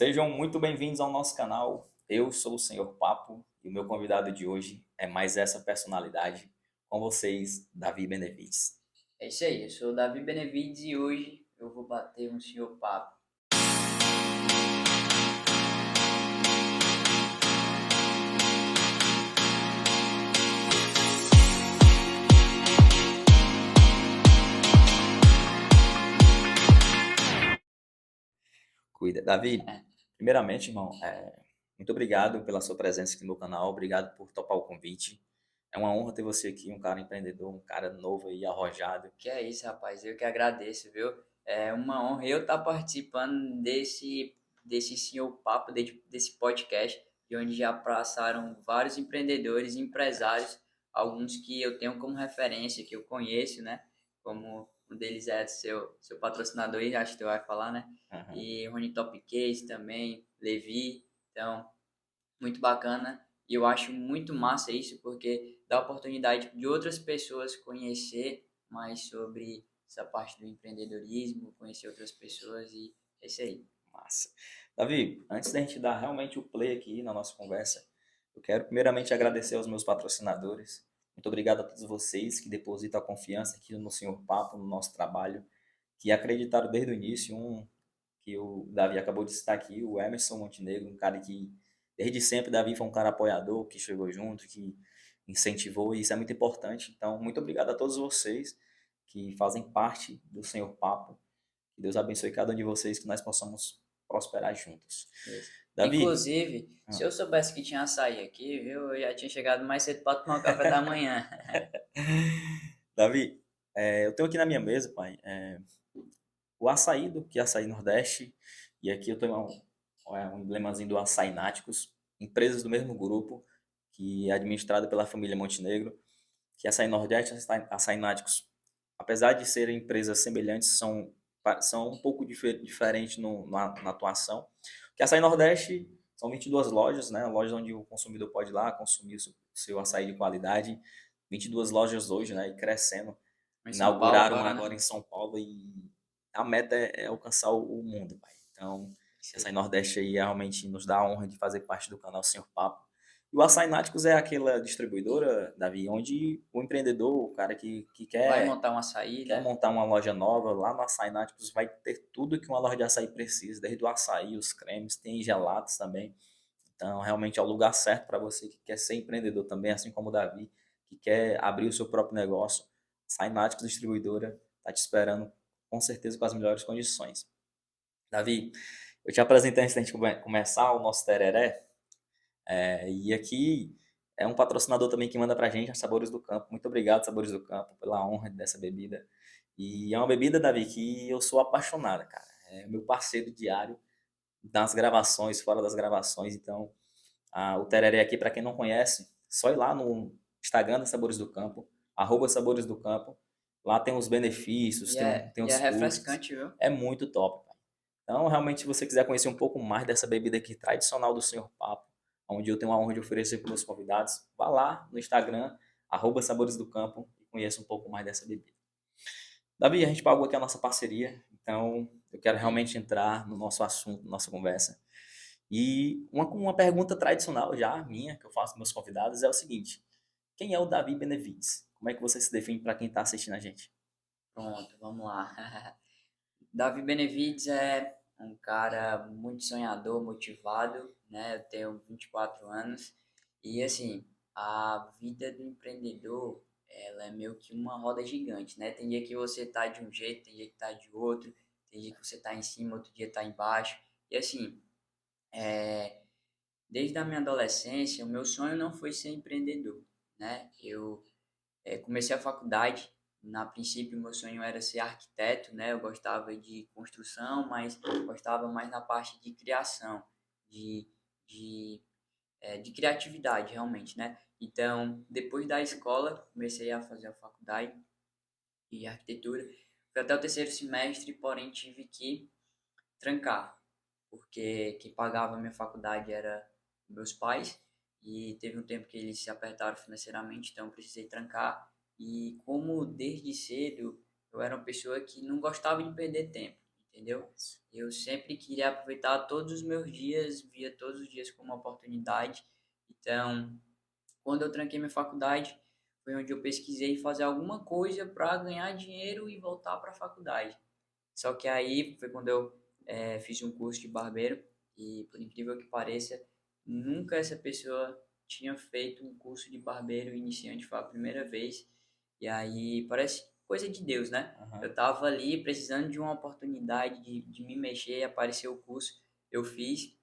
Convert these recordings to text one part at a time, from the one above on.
Sejam muito bem-vindos ao nosso canal. Eu sou o Senhor Papo e o meu convidado de hoje é mais essa personalidade. Com vocês, Davi Benevides. É isso aí, eu sou o Davi Benevides e hoje eu vou bater um senhor papo. Cuida. Davi, primeiramente, irmão, muito obrigado pela sua presença aqui no meu canal. Obrigado por topar o convite. É uma honra ter você aqui, um cara empreendedor, um cara novo e arrojado. Que é isso, rapaz, eu que agradeço, viu? É uma honra eu estar participando desse senhor papo, desse podcast, de onde já passaram vários empreendedores, empresários, alguns que eu tenho como referência, que eu conheço, né? Como um deles é seu patrocinador, aí, acho que tu vai falar, né? Aham. E Rony Top Case também, Levi, então muito bacana e eu acho muito massa isso porque dá a oportunidade de outras pessoas conhecer mais sobre essa parte do empreendedorismo, conhecer outras pessoas e é isso aí. Massa. Davi, antes da gente dar realmente o play aqui na nossa conversa, eu quero primeiramente agradecer aos meus patrocinadores. Muito obrigado a todos vocês que depositam a confiança aqui no Senhor Papo, no nosso trabalho, que acreditaram desde o início. Um que o Davi acabou de citar aqui, o Emerson Montenegro, um cara que desde sempre, Davi foi um cara apoiador, que chegou junto, que incentivou, e isso é muito importante. Então, muito obrigado a todos vocês que fazem parte do Senhor Papo. Que Deus abençoe cada um de vocês, que nós possamos prosperar juntos. Isso. Davi, Inclusive, se ah, eu soubesse que tinha açaí aqui, viu, eu já tinha chegado mais cedo para tomar o café da manhã. Davi, eu tenho aqui na minha mesa, pai, o açaí que é Açaí Nordeste, e aqui eu tenho um emblemazinho do Açaí Náticos, empresas do mesmo grupo, que é administrada pela família Montenegro, que é Açaí Nordeste e Açaí Náticos, apesar de serem empresas semelhantes, são um pouco diferentes na atuação. Que Açaí Nordeste são 22 lojas, né? Lojas onde o consumidor pode ir lá consumir o seu açaí de qualidade. 22 lojas hoje, né? E crescendo. Em São Paulo Inauguraram uma agora, agora né? em São Paulo e a meta é alcançar o mundo, pai. Então, Isso Açaí aí. Nordeste aí realmente nos dá a honra de fazer parte do canal Senhor Papo. E o Açaí Náticos é aquela distribuidora, Davi, onde o empreendedor, o cara que Vai quer montar um açaí, quer né? montar uma loja nova, lá no Açaí Náticos vai ter tudo que uma loja de açaí precisa, desde o açaí, os cremes, tem gelados também. Então, realmente é o lugar certo para você que quer ser empreendedor também, assim como o Davi, que quer abrir o seu próprio negócio. Açaí Náticos Distribuidora está te esperando, com certeza, com as melhores condições. Davi, eu te apresentei antes da gente começar o nosso tereré, e aqui é um patrocinador também que manda pra gente, a Sabores do Campo. Muito obrigado, Sabores do Campo, pela honra dessa bebida. E é uma bebida, Davi, que eu sou apaixonada, cara. É meu parceiro diário nas gravações, fora das gravações. Então, o tereré aqui, para quem não conhece, só ir lá no Instagram da Sabores do Campo, @Sabores do Campo. Lá tem os benefícios, tem E é os custos. refrescante, viu? É muito top, cara. Então, realmente, se você quiser conhecer um pouco mais dessa bebida aqui tradicional do Senhor Papo, onde eu tenho a honra de oferecer para os meus convidados, vá lá no Instagram, @Sabores do Campo, e conheça um pouco mais dessa bebida. Davi, a gente pagou aqui a nossa parceria, então eu quero Sim. realmente entrar no nosso assunto, nossa conversa. E uma pergunta tradicional já, minha, que eu faço para meus convidados, é o seguinte: quem é o Davi Benevides? Como é que você se define para quem está assistindo a gente? Pronto, vamos lá. Davi Benevides é um cara muito sonhador, motivado, né? Eu tenho 24 anos e assim, a vida do empreendedor, ela é meio que uma roda gigante, né? Tem dia que você tá de um jeito, tem dia que tá de outro, tem dia que você tá em cima, outro dia tá embaixo. E assim, é, desde a minha adolescência, o meu sonho não foi ser empreendedor, né? Eu comecei a faculdade. Na princípio, meu sonho era ser arquiteto, né? Eu gostava de construção, mas gostava mais na parte de criação, de, de, de criatividade, realmente, né? Então, depois da escola, comecei a fazer a faculdade de arquitetura. Fui até o terceiro semestre, porém tive que trancar, porque quem pagava a minha faculdade era meus pais e teve um tempo que eles se apertaram financeiramente, então eu precisei trancar. E como desde cedo eu era uma pessoa que não gostava de perder tempo, entendeu? Eu sempre queria aproveitar todos os meus dias, via todos os dias como uma oportunidade. Então, quando eu tranquei minha faculdade, foi onde eu pesquisei fazer alguma coisa para ganhar dinheiro e voltar para a faculdade. Só que aí foi quando eu fiz um curso de barbeiro e, por incrível que pareça, nunca essa pessoa tinha feito um curso de barbeiro iniciante, foi a primeira vez. E aí parece coisa de Deus, né? Aham. Eu tava ali precisando de uma oportunidade de me mexer, apareceu o curso, eu fiz.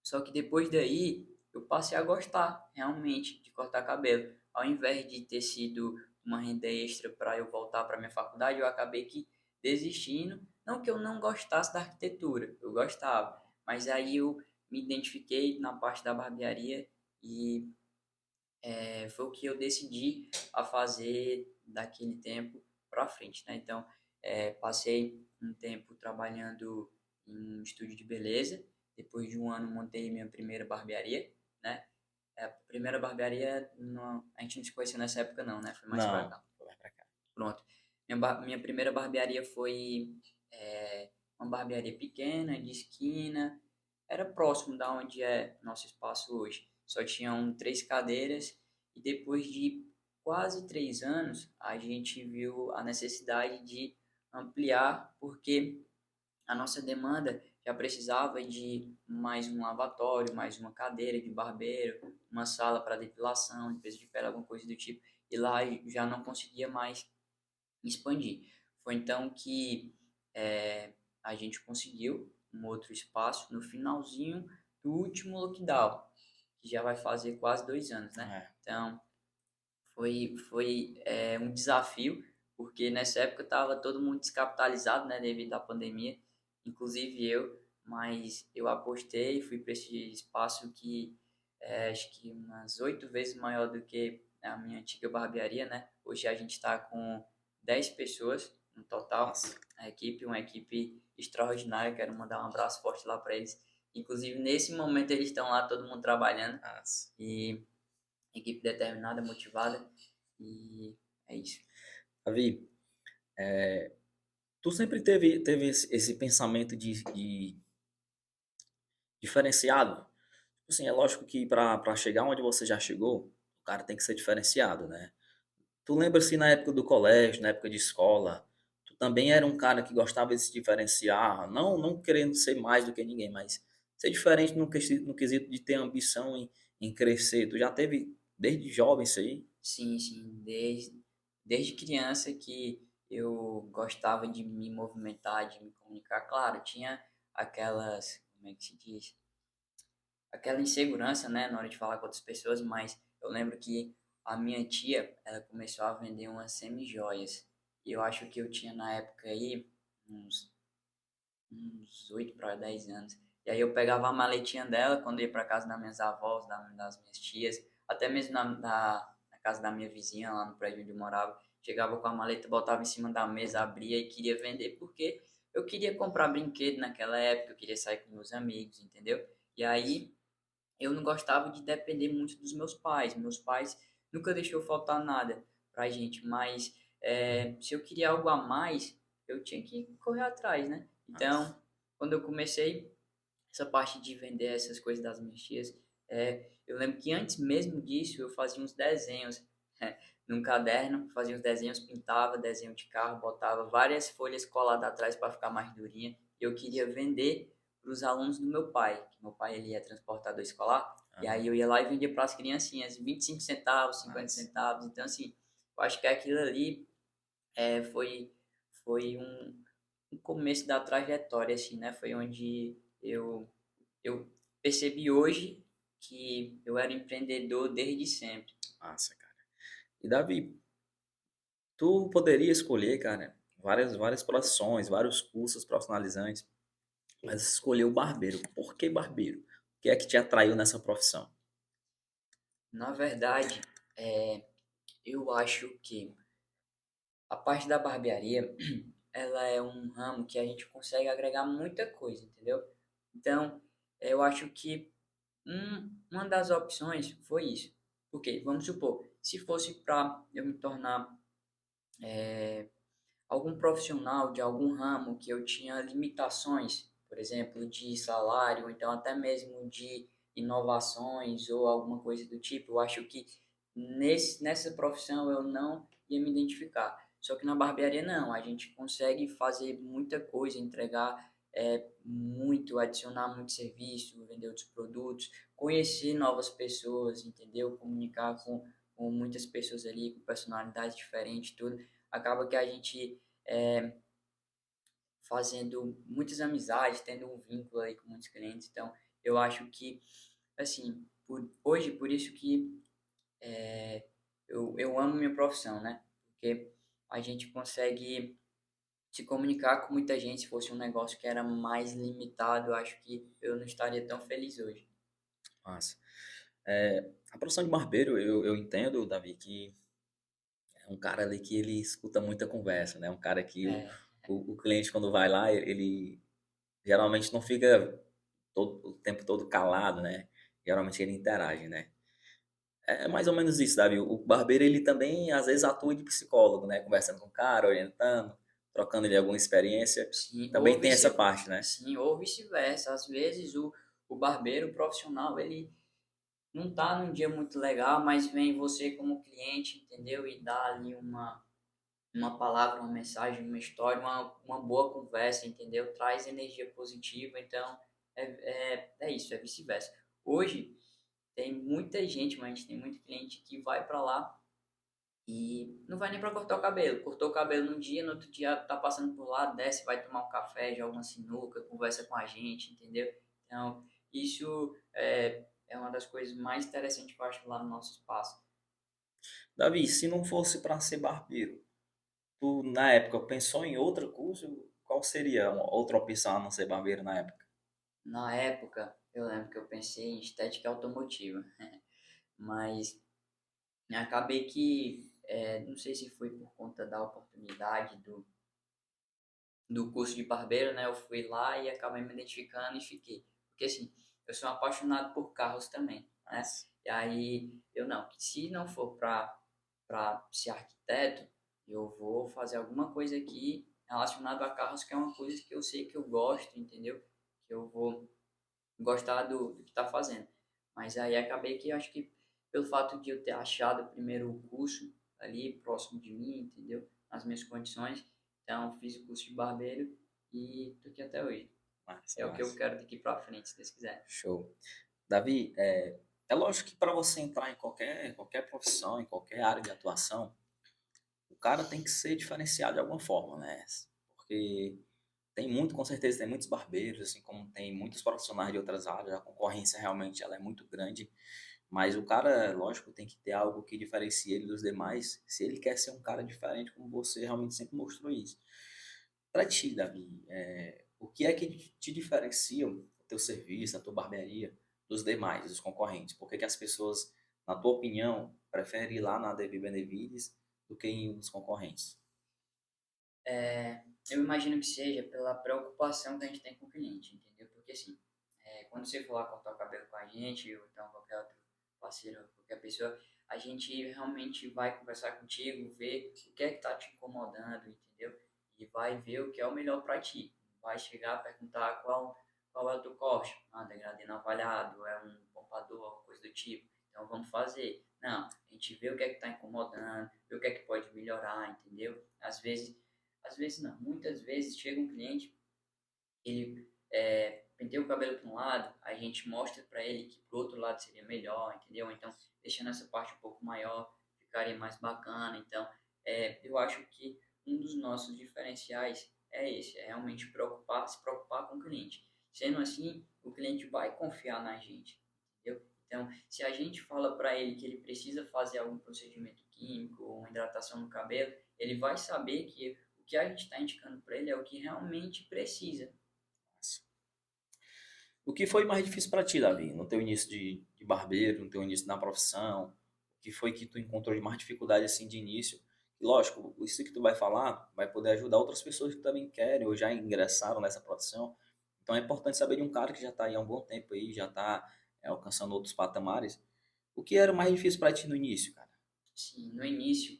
Só que depois daí eu passei a gostar realmente de cortar cabelo. Ao invés de ter sido uma renda extra para eu voltar para minha faculdade, eu acabei que desistindo. Não que eu não gostasse da arquitetura, eu gostava, mas aí eu me identifiquei na parte da barbearia e foi o que eu decidi a fazer daquele tempo para frente, né? Então, passei um tempo trabalhando em um estúdio de beleza. Depois de um ano, montei minha primeira barbearia, né? A primeira barbearia, não, a gente não se conheceu nessa época não, né? Foi mais para Não, cá. vai pra cá. Pronto. Minha primeira barbearia foi uma barbearia pequena, de esquina. Era próximo da onde é nosso espaço hoje. Só tinham 3 cadeiras e depois de quase 3 anos, a gente viu a necessidade de ampliar, porque a nossa demanda já precisava de mais um lavatório, mais uma cadeira de barbeiro, uma sala para depilação, limpeza de pele, alguma coisa do tipo. E lá já não conseguia mais expandir. Foi então que a gente conseguiu um outro espaço no finalzinho do último lockdown, que já vai fazer quase 2 anos, né? É. Então, foi um desafio, porque nessa época estava todo mundo descapitalizado, né, devido à pandemia, inclusive eu, mas eu apostei, fui para esse espaço que acho que umas 8 vezes maior do que a minha antiga barbearia, né? Hoje a gente está com 10 pessoas no total, Nossa, a equipe, uma equipe extraordinária, quero mandar um abraço forte lá para eles. Inclusive, nesse momento eles estão lá, todo mundo trabalhando, nossa. e equipe determinada, motivada, e é isso. Davi, tu sempre teve esse pensamento de diferenciado? Tipo assim, é lógico que para chegar onde você já chegou, o cara tem que ser diferenciado, né? Tu lembra se na época do colégio, na época de escola, tu também era um cara que gostava de se diferenciar, não querendo ser mais do que ninguém, mas ser diferente no quesito de ter ambição em crescer. Tu já teve desde jovem isso aí? Sim, sim, desde criança que eu gostava de me movimentar, de me comunicar. Claro, tinha aquelas, como é que se diz? Aquela insegurança, né, na hora de falar com outras pessoas, mas eu lembro que a minha tia, ela começou a vender umas semi-joias. E eu acho que eu tinha na época aí uns 8 para 10 anos. E aí eu pegava a maletinha dela quando ia para casa das minhas avós, das minhas tias, até mesmo na casa da minha vizinha, lá no prédio onde eu morava. Chegava com a maleta, botava em cima da mesa, abria e queria vender, porque eu queria comprar brinquedo naquela época, eu queria sair com meus amigos, entendeu? E aí eu não gostava de depender muito dos meus pais. Meus pais nunca deixou faltar nada pra gente, mas se eu queria algo a mais, eu tinha que correr atrás, né? Nossa. Então, quando eu comecei essa parte de vender essas coisas das minhas tias, eu lembro que antes mesmo disso eu fazia uns desenhos num caderno, fazia uns desenhos, pintava desenho de carro, botava várias folhas coladas atrás para ficar mais durinha. Eu queria vender para os alunos do meu pai, que meu pai ele é transportador escolar, e aí Aham. eu ia lá e vendia para as criancinhas 25 centavos, 50 Nossa. centavos. Então, assim, eu acho que aquilo ali foi um começo da trajetória, assim, né? Foi onde eu percebi hoje que eu era empreendedor desde sempre. Massa, cara. E Davi, tu poderia escolher, cara, várias profissões, vários cursos profissionalizantes, mas escolheu o barbeiro. Por que barbeiro? O que é que te atraiu nessa profissão? Na verdade, eu acho que a parte da barbearia, ela é um ramo que a gente consegue agregar muita coisa, entendeu? Então, eu acho que uma das opções foi isso. Porque, vamos supor, se fosse para eu me tornar algum profissional de algum ramo que eu tinha limitações, por exemplo, de salário, ou então até mesmo de inovações ou alguma coisa do tipo, eu acho que nessa profissão eu não ia me identificar. Só que na barbearia não, a gente consegue fazer muita coisa, entregar muito, adicionar muito serviço, vender outros produtos, conhecer novas pessoas, entendeu? Comunicar com muitas pessoas ali, com personalidades diferentes, tudo. Acaba que a gente é, fazendo muitas amizades, tendo um vínculo aí com muitos clientes. Então, eu acho que, assim, hoje, por isso que eu amo minha profissão, né? Porque a gente consegue se comunicar com muita gente. Se fosse um negócio que era mais limitado, eu acho que eu não estaria tão feliz hoje. Massa. A profissão de barbeiro, eu entendo, Davi, que é um cara ali que ele escuta muita conversa, né? Um cara que É, o cliente, quando vai lá, ele geralmente não fica o tempo todo calado, né? Geralmente ele interage, né? É mais ou menos isso, Davi. O barbeiro, ele também, às vezes, atua de psicólogo, né? Conversando com o cara, orientando, trocando ele alguma experiência. sim, Também tem essa parte, né? ou vice-versa. Às vezes o barbeiro profissional, ele não tá num dia muito legal, mas vem você como cliente, entendeu? E dá ali uma palavra, uma mensagem, uma história, uma boa conversa, entendeu? Traz energia positiva, então é isso, é vice-versa. Hoje tem muita gente, mas a gente tem muito cliente que vai para lá e não vai nem para cortar o cabelo. Cortou o cabelo num dia, no outro dia tá passando por lá, desce, vai tomar um café, joga uma sinuca, conversa com a gente, entendeu? Então, isso é uma das coisas mais interessantes que eu acho lá no nosso espaço. Davi, se não fosse para ser barbeiro, tu, na época, pensou em outro curso? Qual seria uma outra opção a não ser barbeiro na época? Na época, eu lembro que eu pensei em estética automotiva, mas acabei que, não sei se foi por conta da oportunidade do curso de barbeiro, né? Eu fui lá e acabei me identificando e fiquei. Porque assim, eu sou apaixonado por carros também, né? Nossa. E aí eu não, se não for para ser arquiteto, eu vou fazer alguma coisa aqui relacionado a carros, que é uma coisa que eu sei que eu gosto, entendeu? Que eu vou gostar do que está fazendo. Mas aí acabei que acho que pelo fato de eu ter achado primeiro o curso ali próximo de mim, entendeu? Nas minhas condições, então fiz o curso de barbeiro e tô aqui até hoje. Massa, É o que eu massa. quero daqui para frente, se Deus quiser. Show. Davi, é lógico que para você entrar em qualquer profissão, em qualquer área de atuação, o cara tem que ser diferenciado de alguma forma, né? Porque tem muito, com certeza, tem muitos barbeiros, assim como tem muitos profissionais de outras áreas, a concorrência realmente ela é muito grande, mas o cara, lógico, tem que ter algo que diferencie ele dos demais, se ele quer ser um cara diferente, como você realmente sempre mostrou isso. Para ti, Davi, o que é que te diferencia o teu serviço, a tua barbearia, dos demais, dos concorrentes? Por que que as pessoas, na tua opinião, preferem ir lá na Devi Benevides do que em um dos concorrentes? Eu imagino que seja pela preocupação que a gente tem com o cliente, entendeu? Porque assim, quando você for lá cortar o cabelo com a gente, ou então qualquer outro parceiro, qualquer pessoa, a gente realmente vai conversar contigo, ver o que é que tá te incomodando, entendeu? E vai ver o que é o melhor para ti. Vai chegar a perguntar qual é o teu corte. Ah, degradê navalhado, é um pompador, alguma coisa do tipo. Então vamos fazer. Não, a gente vê o que é que tá incomodando, vê o que é que pode melhorar, entendeu? Às vezes não, muitas vezes chega um cliente, ele penteia o cabelo para um lado, a gente mostra para ele que pro outro lado seria melhor, entendeu? Então, deixando essa parte um pouco maior, ficaria mais bacana. Então, eu acho que um dos nossos diferenciais é esse, é realmente se preocupar com o cliente. Sendo assim, o cliente vai confiar na gente, entendeu? Então, se a gente fala para ele que ele precisa fazer algum procedimento químico ou uma hidratação no cabelo, ele vai saber que o que a gente está indicando para ele é o que realmente precisa. O que foi mais difícil para ti, Davi, no teu início de barbeiro, no teu início na profissão? O que foi que tu encontrou de mais dificuldade assim de início? E, lógico, isso que tu vai falar vai poder ajudar outras pessoas que também querem ou já ingressaram nessa profissão. Então é importante saber de um cara que já está aí há um bom tempo aí, já está alcançando outros patamares. O que era mais difícil para ti no início, cara? Sim, no início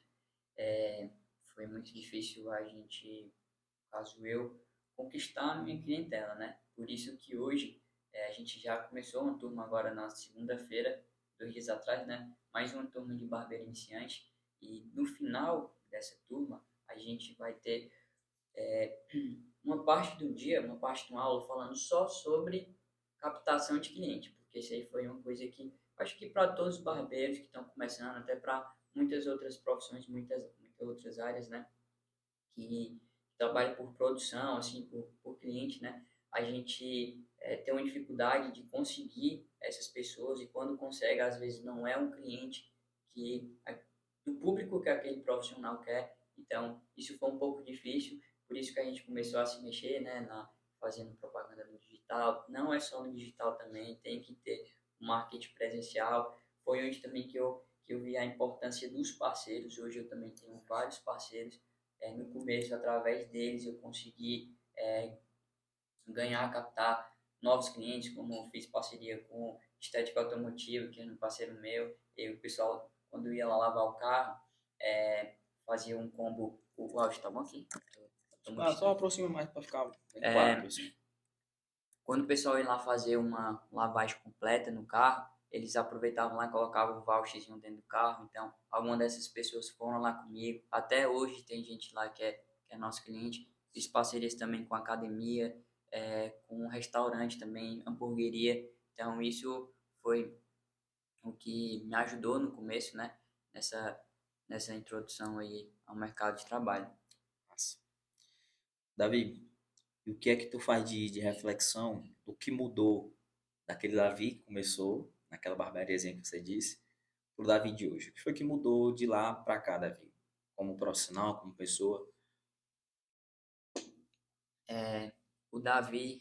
foi muito difícil a gente, no caso eu, conquistar a minha clientela, né? Por isso que hoje a gente já começou uma turma agora na segunda-feira, 2 dias atrás, né? Mais uma turma de barbeiro iniciante. E no final dessa turma, a gente vai ter uma parte do dia, uma parte de uma aula falando só sobre captação de cliente, porque isso aí foi uma coisa que acho que para todos os barbeiros que estão começando, até para muitas outras profissões, muitas outras áreas, né, que trabalham por produção, assim, por cliente, né, a gente tem uma dificuldade de conseguir essas pessoas e quando consegue, às vezes não é um cliente que do público que aquele profissional quer. Então, isso foi um pouco difícil, por isso que a gente começou a se mexer, né, fazendo propaganda no digital. Não é só no digital também, tem que ter um marketing presencial. Foi onde também que eu vi a importância dos parceiros. Hoje eu também tenho vários parceiros. No começo, através deles, eu consegui ganhar, captar novos clientes, como eu fiz parceria com Estética Automotiva, que é um parceiro meu, e o pessoal, quando ia lá lavar o carro, fazia um combo. O áudio tá bom aqui? Tô muito Ah, só distante. aproxima mais para ficar bem claro, É, pessoal. quando o pessoal ia lá fazer uma lavagem completa no carro, eles aproveitavam lá e colocavam o voucherzinho dentro do carro. Então, algumas dessas pessoas foram lá comigo. Até hoje tem gente lá que é nosso cliente. Fiz parcerias também com academia, com um restaurante também, hamburgueria. Então, isso foi o que me ajudou no começo, né? Nessa, nessa introdução aí ao mercado de trabalho. Massa. Davi, e o que é que tu faz de reflexão do que mudou daquele Davi que começou, naquela barbariazinha que você disse, pro Davi de hoje? O que foi que mudou de lá para cá, Davi? Como profissional, como pessoa? O Davi,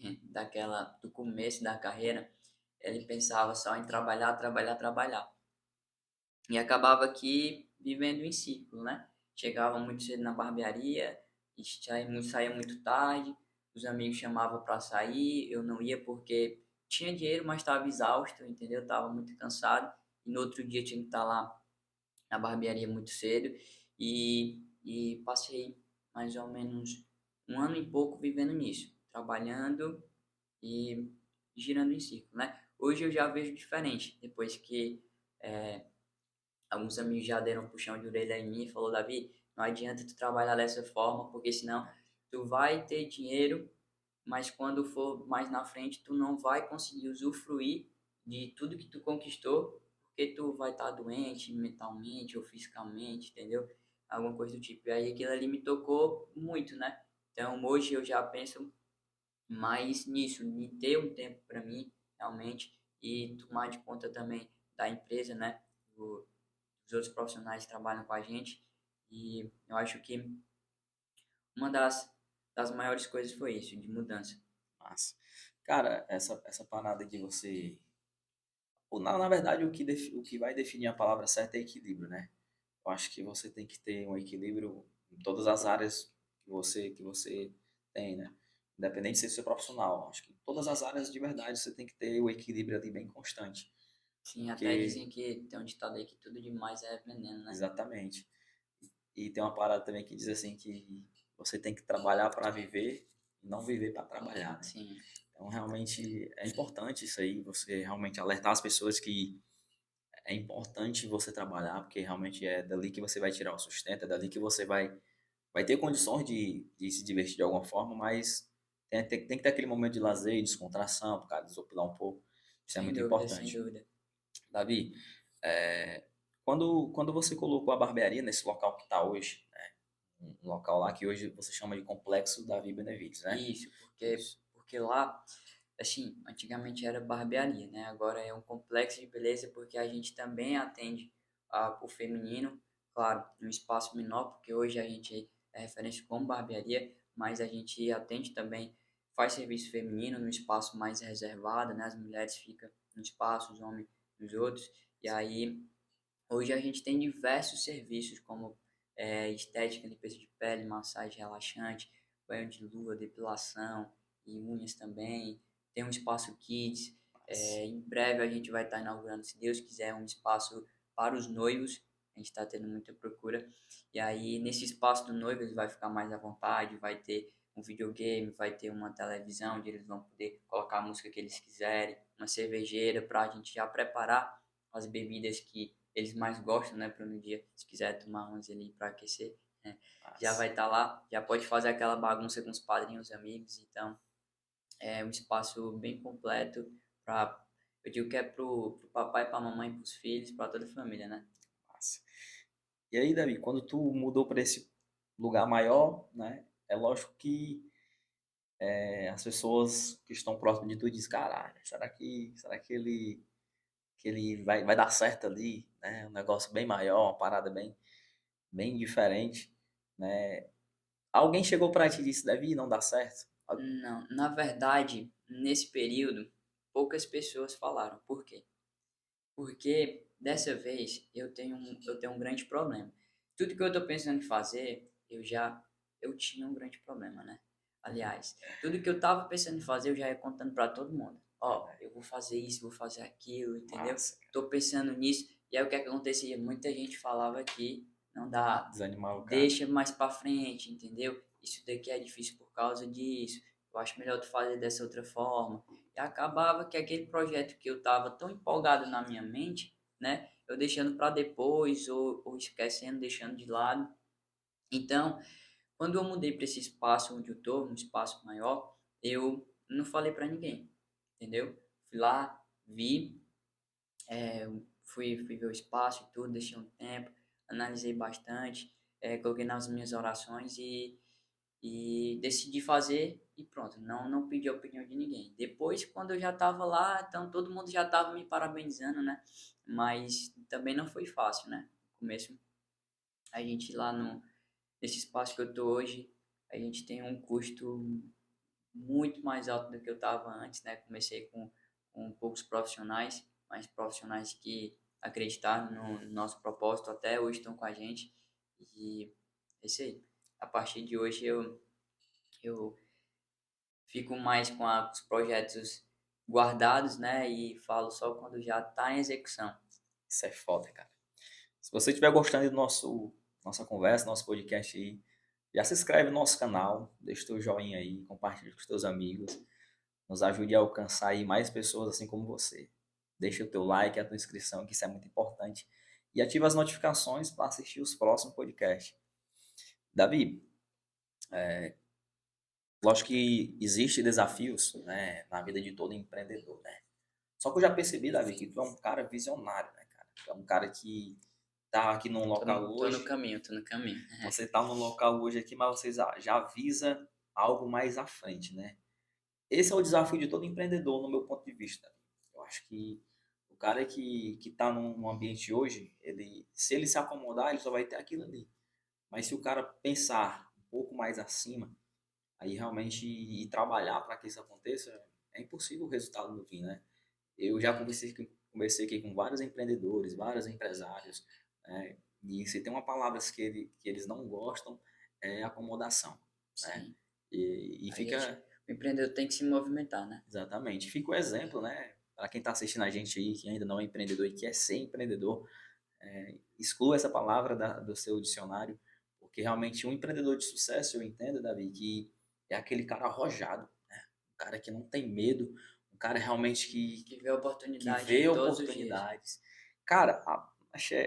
do começo da carreira, ele pensava só em trabalhar, trabalhar, trabalhar. E acabava aqui vivendo em ciclo, né? Chegava muito cedo na barbearia, e saía muito tarde, os amigos chamavam para sair, eu não ia porque tinha dinheiro, mas estava exausto, entendeu? Estava muito cansado. E no outro dia tinha que estar lá na barbearia muito cedo. E passei mais ou menos um ano e pouco vivendo nisso, trabalhando e girando em ciclo, né? Hoje eu já vejo diferente, depois que alguns amigos já deram um puxão de orelha em mim e falou, Davi, não adianta tu trabalhar dessa forma, porque senão tu vai ter dinheiro, mas quando for mais na frente tu não vai conseguir usufruir de tudo que tu conquistou, porque tu vai estar doente mentalmente ou fisicamente, entendeu? Alguma coisa do tipo. E aí aquilo ali me tocou muito, né? Então hoje eu já penso mais nisso, de ter um tempo para mim, realmente, e tomar de conta também da empresa, né? Os outros profissionais que trabalham com a gente. E eu acho que uma das maiores coisas foi isso, de mudança. Massa. Cara, essa parada de você. Ou, na verdade, o que vai definir a palavra certa é equilíbrio, né? Eu acho que você tem que ter um equilíbrio em todas as áreas que você tem, né? Independente de ser seu profissional. Acho que em todas as áreas de verdade você tem que ter o equilíbrio ali bem constante. Sim, até Porque, dizem que tem um ditado aí que tudo demais é veneno, né? exatamente. E tem uma parada também que diz assim que você tem que trabalhar para viver e não viver para trabalhar, né? Sim, Então, realmente é importante isso aí, você realmente alertar as pessoas que é importante você trabalhar, porque realmente é dali que você vai tirar o sustento, é dali que você vai ter condições de se divertir de alguma forma, mas tem que ter aquele momento de lazer e descontração, para desopilar um pouco. Isso é sem muito dúvida, sem importante. dúvida. Davi, é, quando você colocou a barbearia nesse local que está hoje, né, um local lá que hoje você chama de Complexo Davi Benevides, né? Isso, Isso. porque lá, assim, antigamente era barbearia, né? Agora é um complexo de beleza porque a gente também atende o feminino, claro, num espaço menor, porque hoje a gente é referência como barbearia, mas a gente atende também, faz serviço feminino num espaço mais reservado, né? As mulheres ficam num espaço, os homens nos outros, e aí hoje a gente tem diversos serviços como estética, limpeza de pele, massagem relaxante, banho de lua, depilação e unhas também. Tem um espaço kids. Em breve a gente vai estar inaugurando, se Deus quiser, um espaço para os noivos. A gente está tendo muita procura. E aí, nesse espaço do noivo, ele vai ficar mais à vontade, vai ter um videogame, vai ter uma televisão onde eles vão poder colocar a música que eles quiserem, uma cervejeira para a gente já preparar as bebidas que eles mais gostam, né, para no dia, se quiser tomar umas ali para aquecer, né, já Mas, vai estar lá, já pode fazer aquela bagunça com os padrinhos, amigos, então é um espaço bem completo para, eu digo que é pro papai, pra mamãe, pros filhos, para toda a família, né? mas. E aí, Davi, quando tu mudou para esse lugar maior, né? É lógico que as pessoas que estão próximas de tu dizem, caralho, será que ele vai dar certo ali, né? Um negócio bem maior, uma parada bem diferente, né? Alguém chegou para ti e disse, Davi, não dá certo? Não, na verdade, nesse período, poucas pessoas falaram. Por quê? Porque dessa vez eu tenho um grande problema. Tudo que eu estou pensando em fazer, eu tinha um grande problema, né? Aliás, tudo que eu estava pensando em fazer, eu já ia contando para todo mundo. Ó, eu vou fazer isso, vou fazer aquilo, entendeu? Massa, Tô pensando nisso. E aí o que acontecia? Muita gente falava que não dá, desanimar o cara. deixa mais para frente, entendeu? Isso daqui é difícil por causa disso. Eu acho melhor tu fazer dessa outra forma. E acabava que aquele projeto que eu estava tão empolgado na minha mente, né? Eu deixando para depois ou esquecendo, deixando de lado. Então, quando eu mudei para esse espaço onde eu tô, um espaço maior, eu não falei para ninguém, entendeu? Fui lá, vi, fui ver o espaço e tudo, deixei um tempo, analisei bastante, coloquei nas minhas orações e decidi fazer e pronto, não pedi a opinião de ninguém. Depois, quando eu já estava lá, então todo mundo já estava me parabenizando, né? Mas também não foi fácil, né? No começo, a gente lá no, nesse espaço que eu tô hoje, a gente tem um custo muito mais alto do que eu estava antes, né? Comecei com poucos profissionais, mas profissionais que acreditaram no nosso propósito até hoje estão com a gente e é isso aí. A partir de hoje eu fico mais com os projetos guardados, né? E falo só quando já está em execução. Isso é foda, cara. Se você estiver gostando do nossa conversa, nosso podcast aí, já se inscreve no nosso canal, deixa o teu joinha aí, compartilha com os teus amigos, nos ajude a alcançar aí mais pessoas assim como você. Deixa o teu like, a tua inscrição, que isso é muito importante. E ativa as notificações para assistir os próximos podcasts. Davi, lógico que existem desafios, né, na vida de todo empreendedor, né? Só que eu já percebi, Davi, que tu é um cara visionário, né, cara? Tu é um cara que tá aqui num local Tô no hoje, caminho, tô no caminho. você tá num local hoje aqui, mas você já visa algo mais à frente, né? Esse é o desafio de todo empreendedor, no meu ponto de vista. Eu acho que o cara que está num ambiente hoje, se ele se acomodar, ele só vai ter aquilo ali. Mas se o cara pensar um pouco mais acima, aí realmente ir trabalhar para que isso aconteça, é impossível o resultado no fim, né? Eu já conversei aqui com vários empreendedores, vários empresários, né? E se tem uma palavra que eles não gostam, é acomodação, né? Sim. E A gente, fica, o empreendedor tem que se movimentar, né? exatamente, fica o exemplo, né? Para quem está assistindo a gente aí, que ainda não é empreendedor e quer ser empreendedor, exclua essa palavra do seu dicionário, porque realmente um empreendedor de sucesso, eu entendo, Davi, que é aquele cara arrojado, né? Um cara que não tem medo, um cara realmente Que vê que oportunidade vê todos os dias. oportunidades. Cara,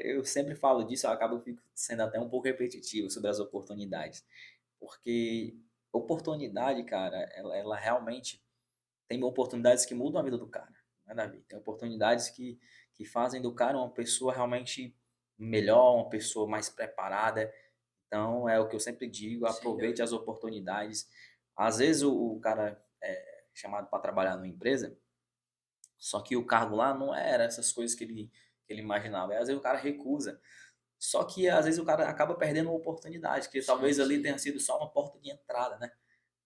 eu sempre falo disso, eu acabo sendo até um pouco repetitivo sobre as oportunidades, porque oportunidade, cara, ela realmente tem oportunidades que mudam a vida do cara, né, Davi? Tem oportunidades que fazem do cara uma pessoa realmente melhor, uma pessoa mais preparada. Então, é o que eu sempre digo, Sem aproveite dúvida. as oportunidades. Às vezes o cara é chamado para trabalhar numa empresa, só que o cargo lá não era essas coisas que ele imaginava. E às vezes o cara recusa. Só que às vezes o cara acaba perdendo uma oportunidade, que talvez Sim, ali sim. tenha sido só uma porta de entrada, né?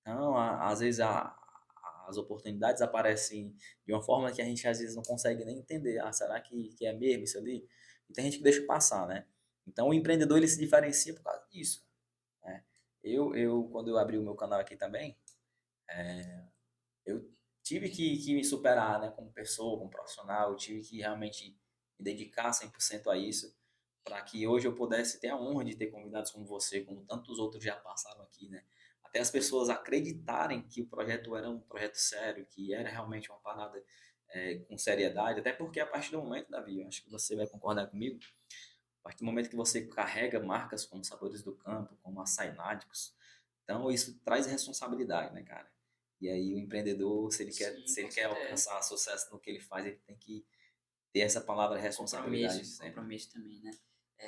Então, às vezes as oportunidades aparecem de uma forma que a gente às vezes não consegue nem entender. Ah, será que é mesmo isso ali? E tem gente que deixa passar, né? Então, o empreendedor ele se diferencia por causa disso, né? Quando eu abri o meu canal aqui também, eu tive que me superar, né, como pessoa, como profissional. Eu tive que realmente me dedicar 100% a isso para que hoje eu pudesse ter a honra de ter convidados como você, como tantos outros já passaram aqui, né? Até as pessoas acreditarem que o projeto era um projeto sério, que era realmente uma parada com seriedade, até porque a partir do momento, Davi, eu acho que você vai concordar comigo, a partir do momento que você carrega marcas como Sabores do Campo, como Açaí Náticos, então isso traz responsabilidade, né, cara? E aí o empreendedor, Sim, se ele com quer certeza. alcançar sucesso no que ele faz, ele tem que ter essa palavra responsabilidade Compromisso, sempre. compromisso também, né?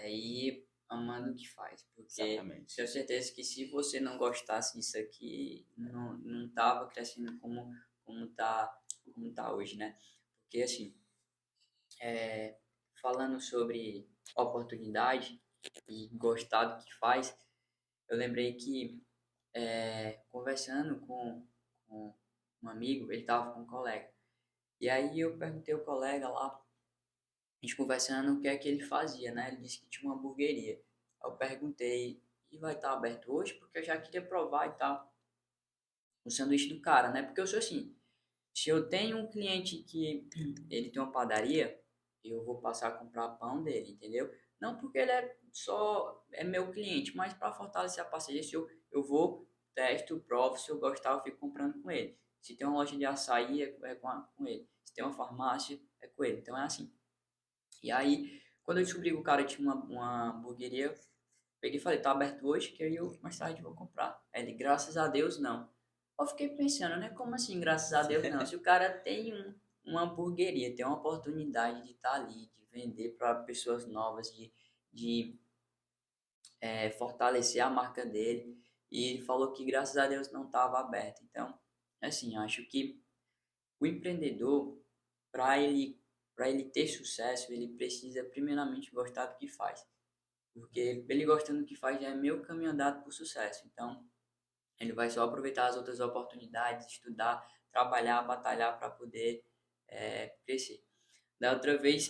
E amando o que faz, porque Exatamente. tenho certeza que se você não gostasse disso aqui, não tava crescendo como tá hoje, né? Porque assim, é, falando sobre oportunidade e gostar do que faz, eu lembrei que conversando com um amigo, ele tava com um colega. E aí eu perguntei ao colega lá, a gente conversando o que é que ele fazia, né? Ele disse que tinha uma hamburgueria. Aí eu perguntei, e vai estar aberto hoje? Porque eu já queria provar e tal, o sanduíche do cara, né? Porque eu sou assim, se eu tenho um cliente que ele tem uma padaria, eu vou passar a comprar pão dele, entendeu? Não porque ele é meu cliente, mas para fortalecer a parceria, se eu vou, testo, provo, se eu gostar, eu fico comprando com ele. Se tem uma loja de açaí, é com ele. Se tem uma farmácia, é com ele. Então é assim. E aí, quando eu descobri que o cara tinha uma hamburgueria, peguei e falei, tá aberto hoje, que aí eu mais tarde vou comprar. Aí ele, graças a Deus, não. Eu fiquei pensando, né? Como assim, graças a Deus, não? Se o cara tem uma hamburgueria, tem uma oportunidade de estar ali, de vender para pessoas novas, de fortalecer a marca dele, e ele falou que graças a Deus não estava aberto. Então, assim, acho que o empreendedor, para ele ter sucesso, ele precisa primeiramente gostar do que faz. Porque ele gostando do que faz já é meio caminho andado para o sucesso. Então, ele vai só aproveitar as outras oportunidades, estudar, trabalhar, batalhar para poder crescer. Da outra vez,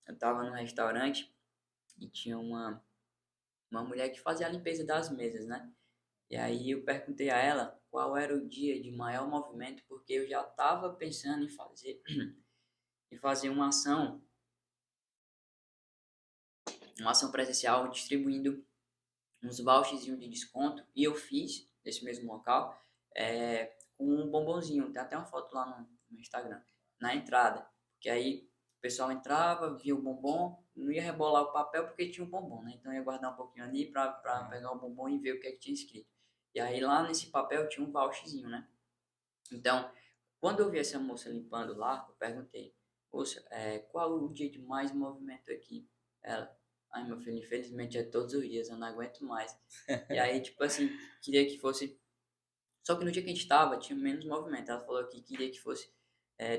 eu estava num restaurante e tinha uma mulher que fazia a limpeza das mesas, né? E aí eu perguntei a ela qual era o dia de maior movimento, porque eu já estava pensando em fazer uma ação presencial distribuindo uns vouchers de desconto, e eu fiz nesse mesmo local com um bombonzinho, tem até uma foto lá no Instagram, na entrada, porque aí o pessoal entrava, via o bombom, não ia rebolar o papel porque tinha um bombom, né? Então ia guardar um pouquinho ali para pegar o bombom e ver o que é que tinha escrito. E aí lá nesse papel tinha um voucherzinho, né? Então, quando eu vi essa moça limpando lá, eu perguntei, moça, qual o dia de mais movimento aqui? Ela, ai meu filho, infelizmente é todos os dias, eu não aguento mais. E aí, tipo assim, queria que fosse. Só que no dia que a gente tava, tinha menos movimento. Ela falou que queria que fosse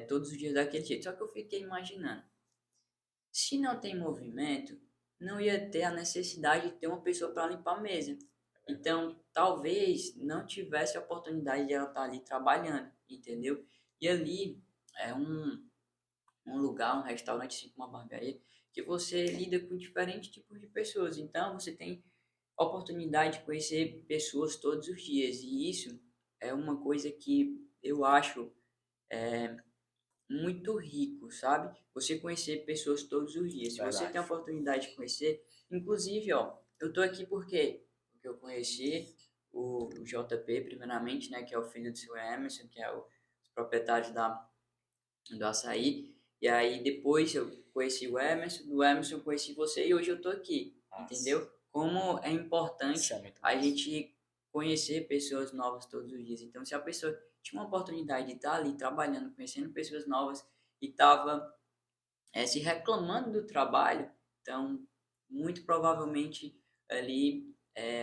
todos os dias daquele jeito. Só que eu fiquei imaginando, se não tem movimento, não ia ter a necessidade de ter uma pessoa para limpar a mesa. Então, talvez não tivesse a oportunidade de ela estar ali trabalhando, entendeu? E ali é um lugar, um restaurante, assim como uma barbearia, que você lida com diferentes tipos de pessoas. Então, você tem a oportunidade de conhecer pessoas todos os dias. E isso é uma coisa que eu acho muito rico, sabe? Você conhecer pessoas todos os dias. Se você tem a Verdade. oportunidade de conhecer, inclusive, ó, eu tô aqui porque eu conheci o JP, primeiramente, né, que é o filho do seu Emerson, que é o proprietário do açaí. E aí depois eu conheci o Emerson, do Emerson eu conheci você e hoje eu tô aqui, Nossa, entendeu? Como é isso é importante muito a massa. gente conhecer pessoas novas todos os dias. Então, se a pessoa tinha uma oportunidade de estar ali trabalhando, conhecendo pessoas novas e estava se reclamando do trabalho, então muito provavelmente ali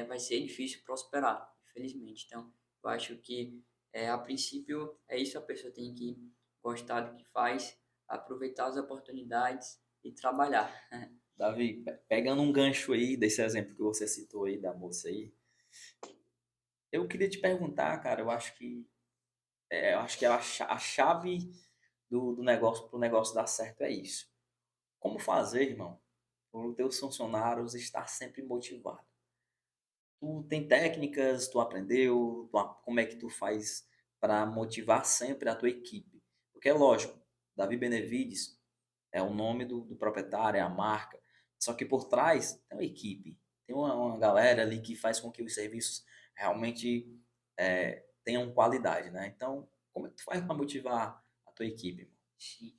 vai ser difícil prosperar, infelizmente. Então, eu acho que a princípio é isso, a pessoa tem que gostar do que faz, aproveitar as oportunidades e trabalhar. Davi, pegando um gancho aí desse exemplo que você citou aí da moça aí, eu queria te perguntar, cara, eu acho que a chave do negócio para o negócio dar certo é isso. Como fazer, irmão, para os teus funcionários estar sempre motivados? Tu tem técnicas, tu aprendeu, como é que tu faz para motivar sempre a tua equipe? Porque é lógico, Davi Benevides é o nome do proprietário, é a marca, Só que por trás tem uma equipe, tem uma galera ali que faz com que os serviços realmente tenham qualidade, né? Então, como é que tu faz para motivar a tua equipe, irmão? Sim.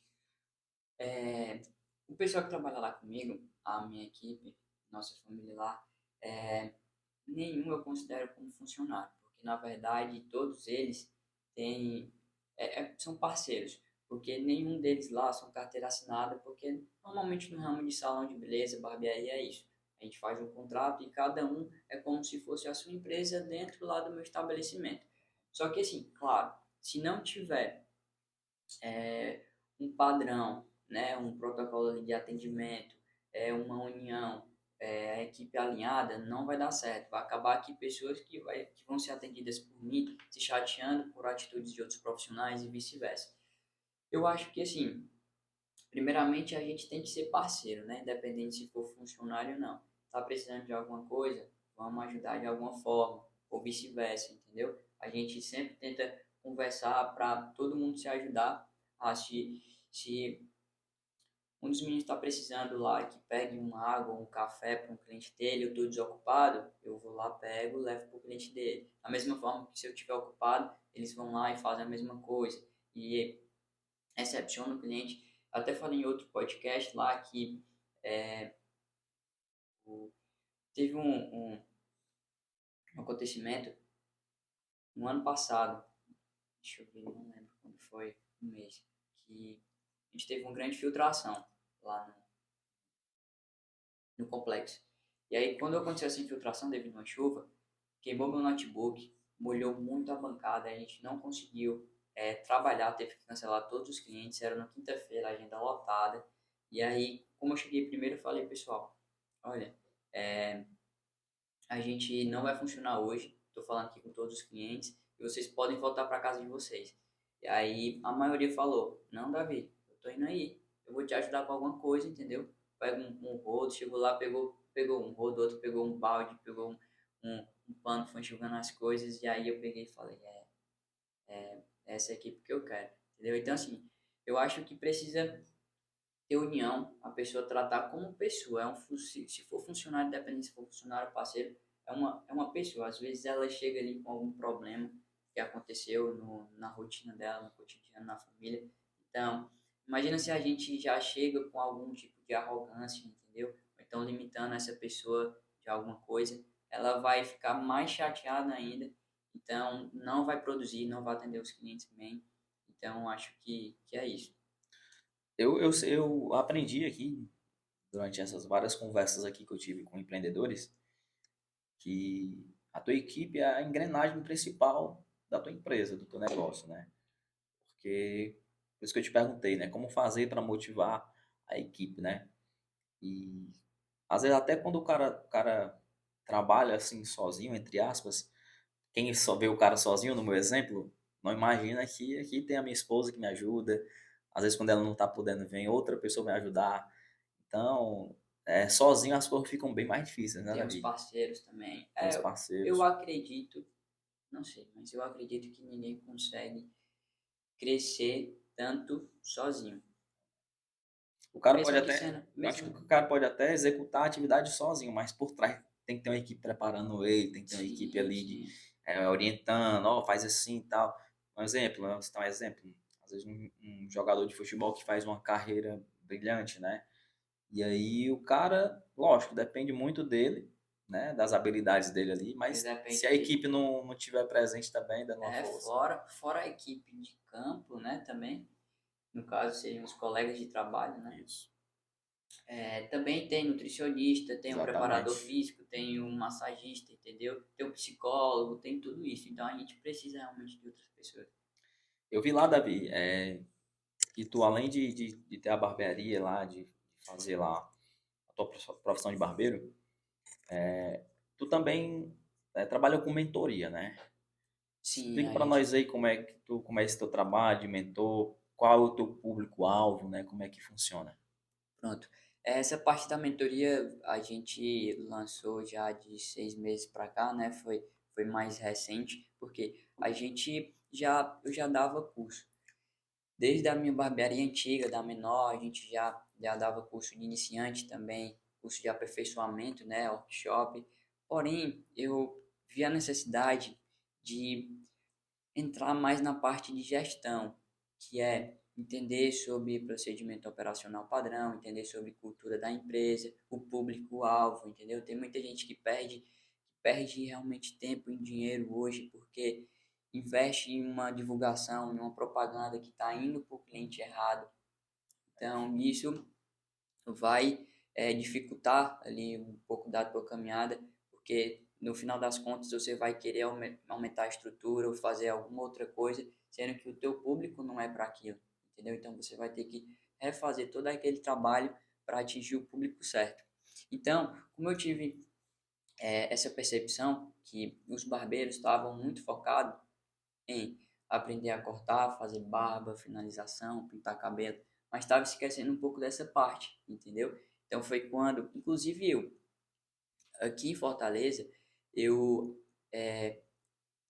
É, o pessoal que trabalha lá comigo, a minha equipe, nossa família lá, é, nenhum eu considero como funcionário, porque na verdade todos eles têm, são parceiros, porque nenhum deles lá são carteira assinada, porque normalmente no ramo de salão de beleza, barbearia é isso. A gente faz um contrato e cada um é como se fosse a sua empresa dentro lá do meu estabelecimento. Só que assim, claro, se não tiver um padrão, né, um protocolo ali de atendimento, uma união, a equipe alinhada, não vai dar certo. Vai acabar que pessoas que vão ser atendidas por mim se chateando por atitudes de outros profissionais e vice-versa. Eu acho que, assim, primeiramente a gente tem que ser parceiro, né, independente se for funcionário ou não. Tá precisando de alguma coisa? Vamos ajudar de alguma forma, ou vice-versa, entendeu? A gente sempre tenta conversar para todo mundo se ajudar. Se um dos meninos está precisando lá que pegue uma água ou um café para um cliente dele, eu estou desocupado, eu vou lá, pego, levo para o cliente dele. Da mesma forma que se eu estiver ocupado, eles vão lá e fazem a mesma coisa. E recepciona o cliente. Até falei em outro podcast lá que é, teve um acontecimento no ano passado, deixa eu ver, não lembro quando foi, um mês, que a gente teve uma grande filtração lá no complexo. E aí, quando aconteceu essa infiltração devido a uma chuva, queimou meu notebook, molhou muito a bancada, a gente não conseguiu trabalhar, teve que cancelar todos os clientes, era na quinta-feira, a agenda lotada. E aí, como eu cheguei primeiro, eu falei, pessoal, olha, é, a gente não vai funcionar hoje, estou falando aqui com todos os clientes, e vocês podem voltar para casa de vocês. E aí, a maioria falou, não, Davi, eu tô indo aí, eu vou te ajudar com alguma coisa, entendeu? Pega um rodo, chegou lá, pegou um rodo, outro pegou um balde, pegou um pano, foi enxugando as coisas, e aí eu peguei e falei, essa é a equipe que eu quero, entendeu? Então, assim, eu acho que precisa ter união, a pessoa tratar como pessoa. Se for funcionário, independente se for funcionário parceiro, é uma pessoa. Às vezes ela chega ali com algum problema que aconteceu na rotina dela, no cotidiano, na família. Então, imagina se a gente já chega com algum tipo de arrogância, entendeu? Ou então limitando essa pessoa de alguma coisa, ela vai ficar mais chateada ainda. Então, não vai produzir, não vai atender os clientes bem. Então, acho que é isso. Eu aprendi aqui, durante essas várias conversas aqui que eu tive com empreendedores, que a tua equipe é a engrenagem principal da tua empresa, do teu negócio, né? Porque, por isso que eu te perguntei, né? Como fazer para motivar a equipe, né? E às vezes até quando o cara trabalha assim sozinho, entre aspas, quem só vê o cara sozinho, no meu exemplo, não imagina que aqui tem a minha esposa que me ajuda. Às vezes quando ela não tá podendo, vem outra pessoa me ajudar. Então, sozinho as coisas ficam bem mais difíceis, né, Tem os Davi? parceiros também. Tem os Eu parceiros. acredito, não sei, mas eu acredito que ninguém consegue crescer tanto sozinho. O cara pode Mesmo que até, sendo, eu acho que mesmo, o cara pode até executar a atividade sozinho, mas por trás tem que ter uma equipe preparando ele, tem que ter uma equipe sim, ali sim, orientando, ó, faz assim e tal. Um exemplo, né? Você dá um exemplo. Às vezes um jogador de futebol que faz uma carreira brilhante, né? E aí o cara, lógico, depende muito dele, né? Das habilidades dele ali, mas mas se depende a de, equipe não tiver presente também, dando uma força. fora a equipe de campo, né, também, no caso seriam os colegas de trabalho, né, Isso, também tem nutricionista, tem um preparador exatamente. físico, tem um massagista, entendeu? Tem um psicólogo, tem tudo isso, então a gente precisa realmente de outras pessoas. Eu vi lá, Davi, que tu, além de ter a barbearia lá, de fazer lá a tua profissão de barbeiro, tu também trabalha com mentoria, né? Sim, Explica a para gente. nós aí como é esse teu trabalho de mentor, qual é o teu público-alvo, né? Como é que funciona? Pronto. Essa parte da mentoria a gente lançou já de 6 meses para cá, né? Foi mais recente, porque eu já dava curso. Desde a minha barbearia antiga, da menor, a gente já dava curso de iniciante também, curso de aperfeiçoamento, né, workshop. Porém, eu vi a necessidade de entrar mais na parte de gestão, que é entender sobre procedimento operacional padrão, entender sobre cultura da empresa, o público-alvo, entendeu? Tem muita gente que perde realmente tempo e dinheiro hoje porque investe em uma divulgação, em uma propaganda que está indo para o cliente errado. Então, isso vai dificultar ali um pouco da tua caminhada, porque no final das contas você vai querer aumentar a estrutura ou fazer alguma outra coisa, sendo que o teu público não é para aquilo, entendeu? Então você vai ter que refazer todo aquele trabalho para atingir o público certo. Então, como eu tive essa percepção que os barbeiros estavam muito focados em aprender a cortar, fazer barba, finalização, pintar cabelo, mas estava esquecendo um pouco dessa parte, entendeu? Então foi quando, inclusive eu, aqui em Fortaleza, eu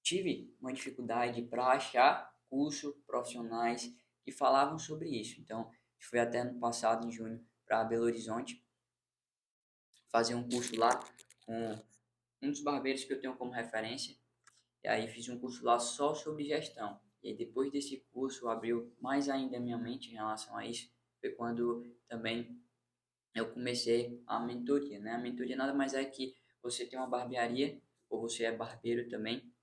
tive uma dificuldade para achar curso profissionais que falavam sobre isso. Então, fui até no passado, em junho, para Belo Horizonte, fazer um curso lá com um dos barbeiros que eu tenho como referência. E aí fiz um curso lá só sobre gestão. E aí, depois desse curso abriu mais ainda a minha mente em relação a isso. Foi quando também eu comecei a mentoria, né? A mentoria nada mais é que você tem uma barbearia ou você é barbeiro também.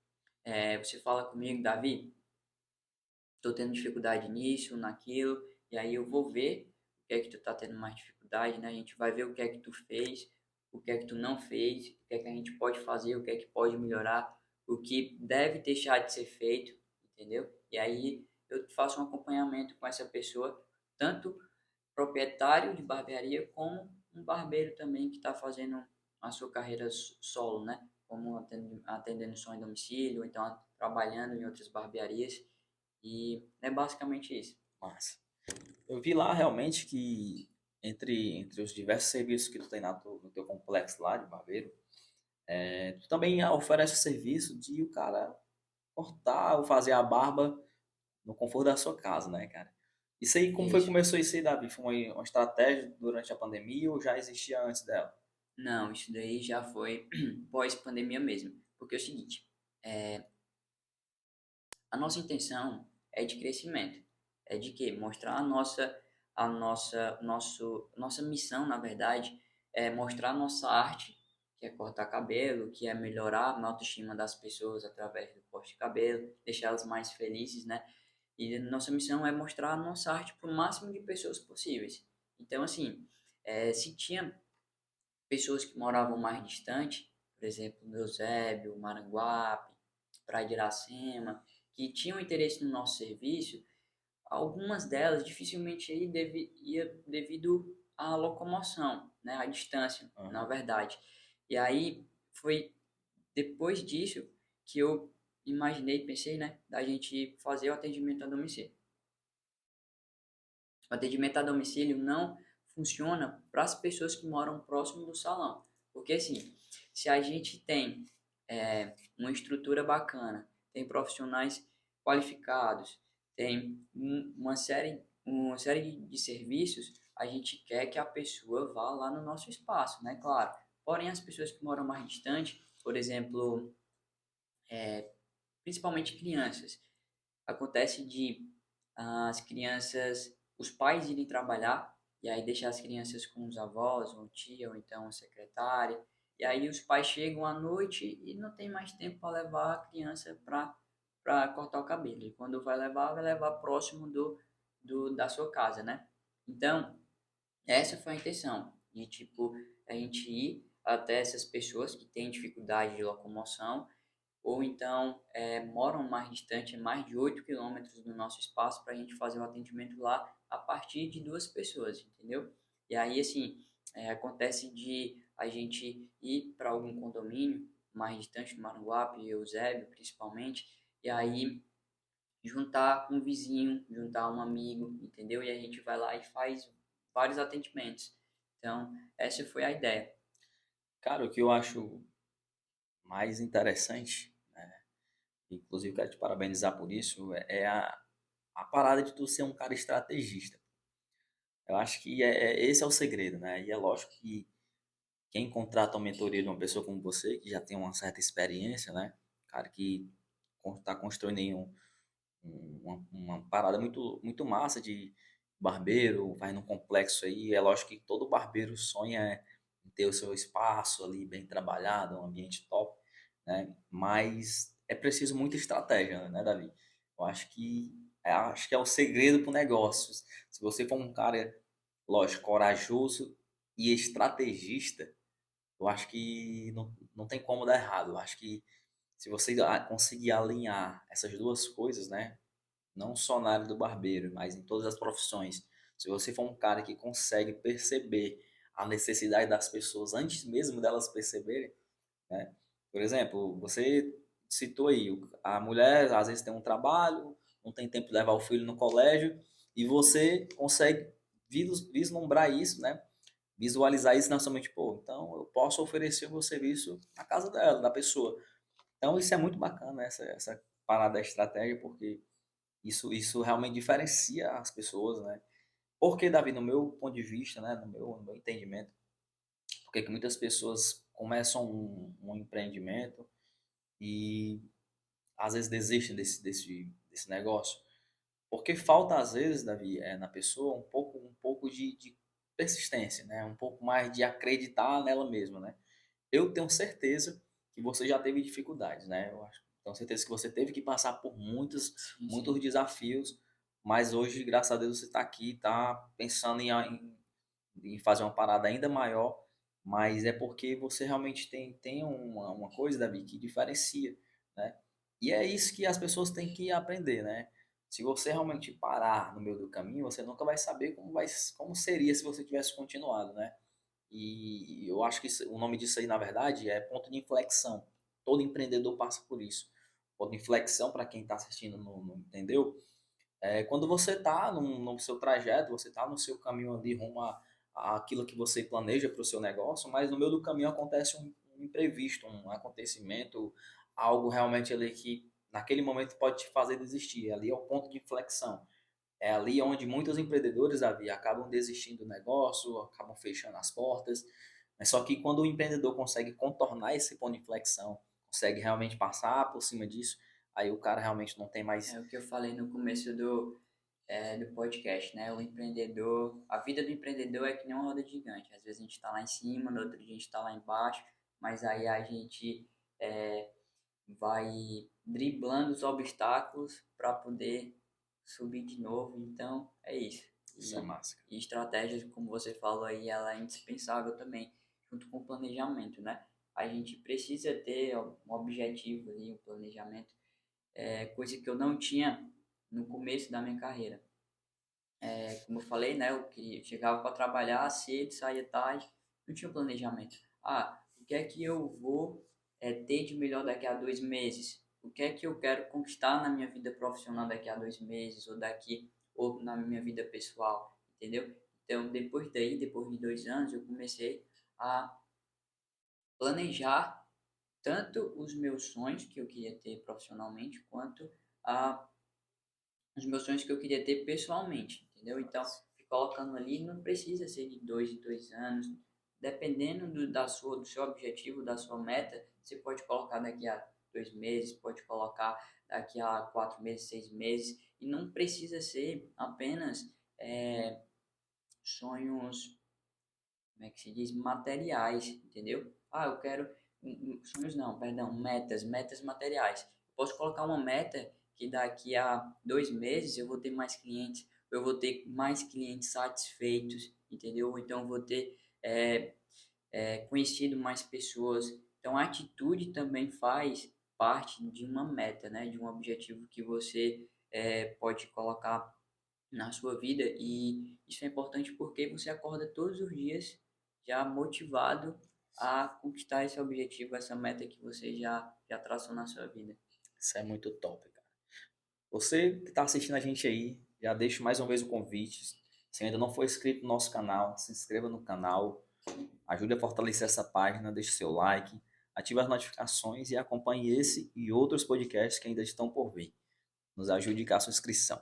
Você fala comigo, Davi, estou tendo dificuldade nisso, naquilo. E aí eu vou ver o que é que tu tá tendo mais dificuldade, né? A gente vai ver o que é que tu fez, o que é que tu não fez, o que é que a gente pode fazer, o que é que pode melhorar, o que deve deixar de ser feito, entendeu? E aí eu faço um acompanhamento com essa pessoa, tanto proprietário de barbearia como um barbeiro também que está fazendo a sua carreira solo, né? Como atendendo só em domicílio, ou então trabalhando em outras barbearias. E é basicamente isso. Massa. Eu vi lá realmente que entre os diversos serviços que tu tem no teu complexo lá de barbeiro, tu também oferece o serviço de o cara cortar ou fazer a barba no conforto da sua casa, né, cara? Isso aí, como foi que Isso. começou isso aí, Davi? Foi uma estratégia durante a pandemia ou já existia antes dela? Não, isso daí já foi pós-pandemia mesmo. Porque é o seguinte, a nossa intenção é de crescimento. É de quê? Mostrar nossa missão, na verdade, é mostrar a nossa arte, que é cortar cabelo, que é melhorar a autoestima das pessoas através do corte de cabelo, deixá-las mais felizes, né? E nossa missão é mostrar a nossa arte para o máximo de pessoas possíveis. Então, assim, se tinha pessoas que moravam mais distante, por exemplo, Eusébio, Maranguape, Praia de Iracema, que tinham interesse no nosso serviço, algumas delas dificilmente ia devido à locomoção, né, à distância, na Aham. verdade. E aí foi depois disso que eu imaginei, pensei, né, da gente fazer o atendimento a domicílio. O atendimento a domicílio não funciona para as pessoas que moram próximo do salão. Porque, assim, se a gente tem uma estrutura bacana, tem profissionais qualificados, tem uma série de serviços, a gente quer que a pessoa vá lá no nosso espaço, né? Claro. Porém, as pessoas que moram mais distante, por exemplo, principalmente crianças, acontece de as crianças, os pais irem trabalhar e aí deixar as crianças com os avós, ou tia, ou então a secretária. E aí os pais chegam à noite e não tem mais tempo para levar a criança para cortar o cabelo. E quando vai levar próximo da sua casa, né? Então, essa foi a intenção, de tipo, a gente ir até essas pessoas que têm dificuldade de locomoção ou então moram mais distante, mais de 8 quilômetros do nosso espaço, para a gente fazer o atendimento lá a partir de duas pessoas, entendeu? E aí, assim, acontece de a gente ir para algum condomínio mais distante do Maranguape, Eusébio, principalmente, e aí juntar um vizinho, juntar um amigo, entendeu? E a gente vai lá e faz vários atendimentos. Então, essa foi a ideia. Cara, o que eu acho mais interessante, inclusive quero te parabenizar por isso, é a parada de tu ser um cara estrategista. Eu acho que esse é o segredo, né? E é lógico que quem contrata uma mentoria de uma pessoa como você, que já tem uma certa experiência, né? Cara que está construindo aí uma parada muito massa de barbeiro, vai num complexo aí. É lógico que todo barbeiro sonha em ter o seu espaço ali bem trabalhado, um ambiente top, né? Mas é preciso muita estratégia, né, Davi? Eu acho que é o segredo pro negócio. Se você for um cara, lógico, corajoso e estrategista, eu acho que não tem como dar errado. Eu acho que se você conseguir alinhar essas duas coisas, né? Não só na área do barbeiro, mas em todas as profissões. Se você for um cara que consegue perceber a necessidade das pessoas antes mesmo delas perceberem, né? Por exemplo, você citou aí, a mulher às vezes tem um trabalho, não tem tempo de levar o filho no colégio, e você consegue vislumbrar isso, né? Visualizar isso na sua mente, pô, então eu posso oferecer o meu serviço na casa dela, da pessoa. Então isso é muito bacana, essa parada da estratégia, porque isso realmente diferencia as pessoas, né? Porque, Davi, no meu ponto de vista, né, no meu entendimento, porque que muitas pessoas começam um empreendimento e às vezes desistem desse negócio? Porque falta, às vezes, Davi, na pessoa um pouco de persistência, né? Um pouco mais de acreditar nela mesma, né? Eu tenho certeza que você já teve dificuldades, né? Eu acho, tenho certeza que você teve que passar por Sim, muitos sim. desafios, mas hoje, graças a Deus, você está aqui, está pensando em fazer uma parada ainda maior, mas é porque você realmente tem uma coisa, Davi, que diferencia, né? E é isso que as pessoas têm que aprender, né? Se você realmente parar no meio do caminho, você nunca vai saber como seria se você tivesse continuado, né? E eu acho que o nome disso aí, na verdade, é ponto de inflexão. Todo empreendedor passa por isso. Ponto de inflexão, para quem está assistindo não entendeu, é quando você está no seu trajeto, você está no seu caminho ali rumo a aquilo que você planeja para o seu negócio, mas no meio do caminho acontece um imprevisto, um acontecimento, algo realmente ali que naquele momento pode te fazer desistir. Ali é o ponto de inflexão. É ali onde muitos empreendedores, Davi, acabam desistindo do negócio, acabam fechando as portas. Mas só que quando o empreendedor consegue contornar esse ponto de inflexão, consegue realmente passar por cima disso, aí o cara realmente não tem É mais. o que eu falei no começo do podcast, né? O empreendedor, a vida do empreendedor é que nem uma roda gigante. Às vezes a gente está lá em cima, no outro dia a gente está lá embaixo, mas aí a gente é, vai driblando os obstáculos para poder subir de novo. Então, é isso. Isso é E, massa. e estratégias, como você falou aí, ela é indispensável também, junto com o planejamento, né? A gente precisa ter um objetivo ali, um planejamento, coisa que eu não tinha no começo da minha carreira. Como eu falei, né? Eu chegava para trabalhar cedo, saía tarde, não tinha um planejamento. Ah, o que é que eu vou ter de melhor daqui a 2 meses? O que é que eu quero conquistar na minha vida profissional daqui a 2 meses ou na minha vida pessoal, entendeu? Então, depois de 2 anos, eu comecei a planejar tanto os meus sonhos que eu queria ter profissionalmente, quanto a os meus sonhos que eu queria ter pessoalmente, entendeu? Então, colocando ali, não precisa ser de 2 em 2 anos, dependendo do seu objetivo, da sua meta, você pode colocar daqui a 2 meses, pode colocar daqui a 4 meses, 6 meses, e não precisa ser apenas sonhos, como é que se diz, materiais, entendeu? Ah, eu quero, sonhos não, perdão, metas materiais. Posso colocar uma meta que daqui a 2 meses eu vou ter mais clientes, eu vou ter mais clientes satisfeitos, entendeu? Ou então eu vou ter conhecido mais pessoas. Então a atitude também faz parte de uma meta, né? De um objetivo que você pode colocar na sua vida, e isso é importante porque você acorda todos os dias já motivado a conquistar esse objetivo, essa meta que você já traçou na sua vida. Isso é muito top, cara. Você que está assistindo a gente aí, já deixo mais uma vez o convite. Se ainda não for inscrito no nosso canal, se inscreva no canal, ajude a fortalecer essa página, deixe seu like, ative as notificações e acompanhe esse e outros podcasts que ainda estão por vir. Nos ajude com a sua inscrição.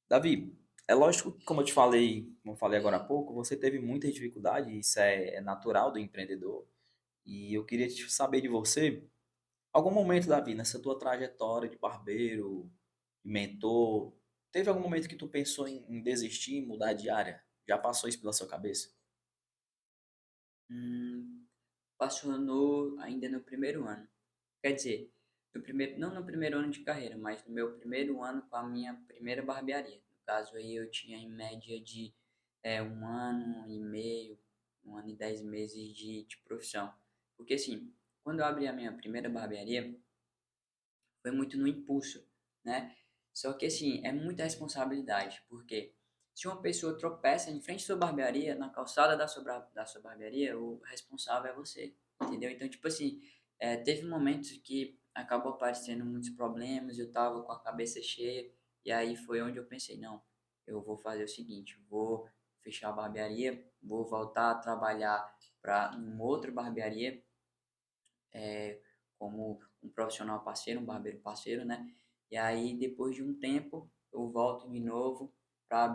Davi, É lógico que, como eu falei agora há pouco, você teve muita dificuldade, isso é natural do empreendedor. E eu queria saber de você, algum momento da vida, nessa tua trajetória de barbeiro, de mentor, teve algum momento que tu pensou em desistir, mudar de área? Já passou isso pela sua cabeça? Hum, Passou ainda no primeiro ano. Quer dizer, não no primeiro ano de carreira, mas no meu primeiro ano com a minha primeira barbearia. No caso aí eu tinha em média de 1 ano e meio, 1 ano e 10 meses de profissão. Porque assim, quando eu abri a minha primeira barbearia, foi muito no impulso, né? Só que assim, é muita responsabilidade, porque se uma pessoa tropeça em frente à sua barbearia, na calçada da sua barbearia, o responsável é você, entendeu? Então, tipo assim, teve momentos que acabou aparecendo muitos problemas, eu tava com a cabeça cheia, e aí foi onde eu pensei, não, eu vou fazer o seguinte, vou fechar a barbearia, vou voltar a trabalhar para uma outra barbearia, é, como um profissional parceiro, um barbeiro parceiro, né? E aí, depois de um tempo, eu volto de novo para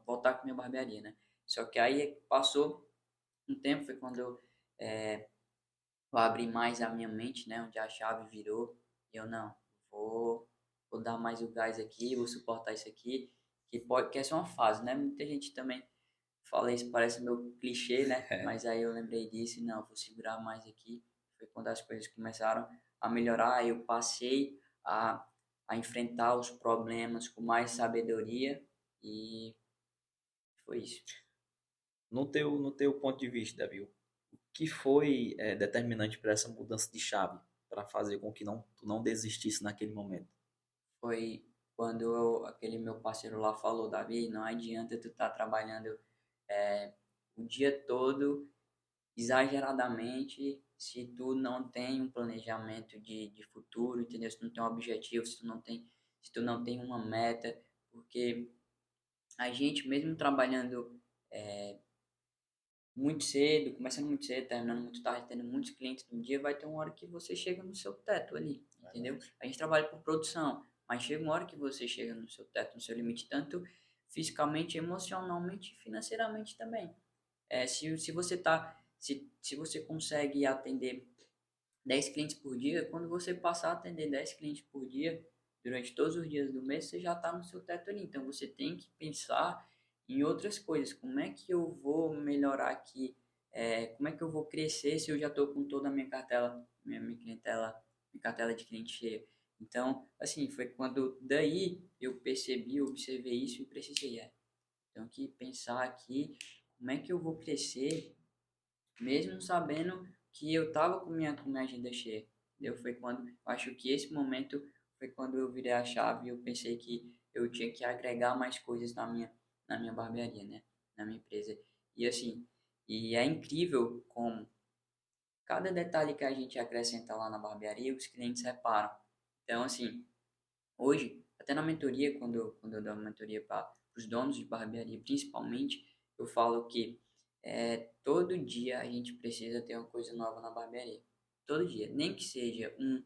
voltar com minha barbearia, né? Só que aí passou um tempo, foi quando eu abri mais a minha mente, né? Onde a chave virou. E eu, não, vou, vou dar mais o gás aqui, vou suportar isso aqui, que é só uma fase, né? Muita gente também fala isso, parece meu clichê, né? Mas aí eu lembrei disso e não, vou segurar mais aqui. Foi quando as coisas começaram a melhorar, eu passei a enfrentar os problemas com mais sabedoria e foi isso. No teu ponto de vista, Davi, o que foi determinante para essa mudança de chave, para fazer com que tu não desistisse naquele momento? Foi quando aquele meu parceiro lá falou, Davi, não adianta tu estar trabalhando é, o dia todo exageradamente se tu não tem um planejamento de futuro, entendeu? Se tu não tem um objetivo, se tu não tem uma meta, porque a gente mesmo trabalhando muito cedo, começando muito cedo, terminando muito tarde, tendo muitos clientes no dia, vai ter uma hora que você chega no seu teto ali, entendeu? Verdade. A gente trabalha por produção, mas chega uma hora que você chega no seu teto, no seu limite, tanto fisicamente, emocionalmente e financeiramente também. Se você consegue atender 10 clientes por dia, quando você passar a atender 10 clientes por dia, durante todos os dias do mês, você já está no seu teto ali. Então, você tem que pensar em outras coisas. Como é que eu vou melhorar aqui? Como é que eu vou crescer se eu já estou com toda a minha cartela, minha clientela, minha cartela de cliente cheia? Então, assim, foi quando daí eu percebi, eu observei isso e precisei, tenho que pensar aqui como é que eu vou crescer mesmo sabendo que eu tava com minha agenda cheia. Entendeu? Foi quando, eu acho que esse momento foi quando eu virei a chave e eu pensei que eu tinha que agregar mais coisas na minha barbearia, né? Na minha empresa. E assim, e é incrível como cada detalhe que a gente acrescenta lá na barbearia, os clientes reparam. Então, assim, hoje, até na mentoria, quando eu dou uma mentoria para os donos de barbearia, principalmente, eu falo que todo dia a gente precisa ter uma coisa nova na barbearia. Todo dia. Nem que seja um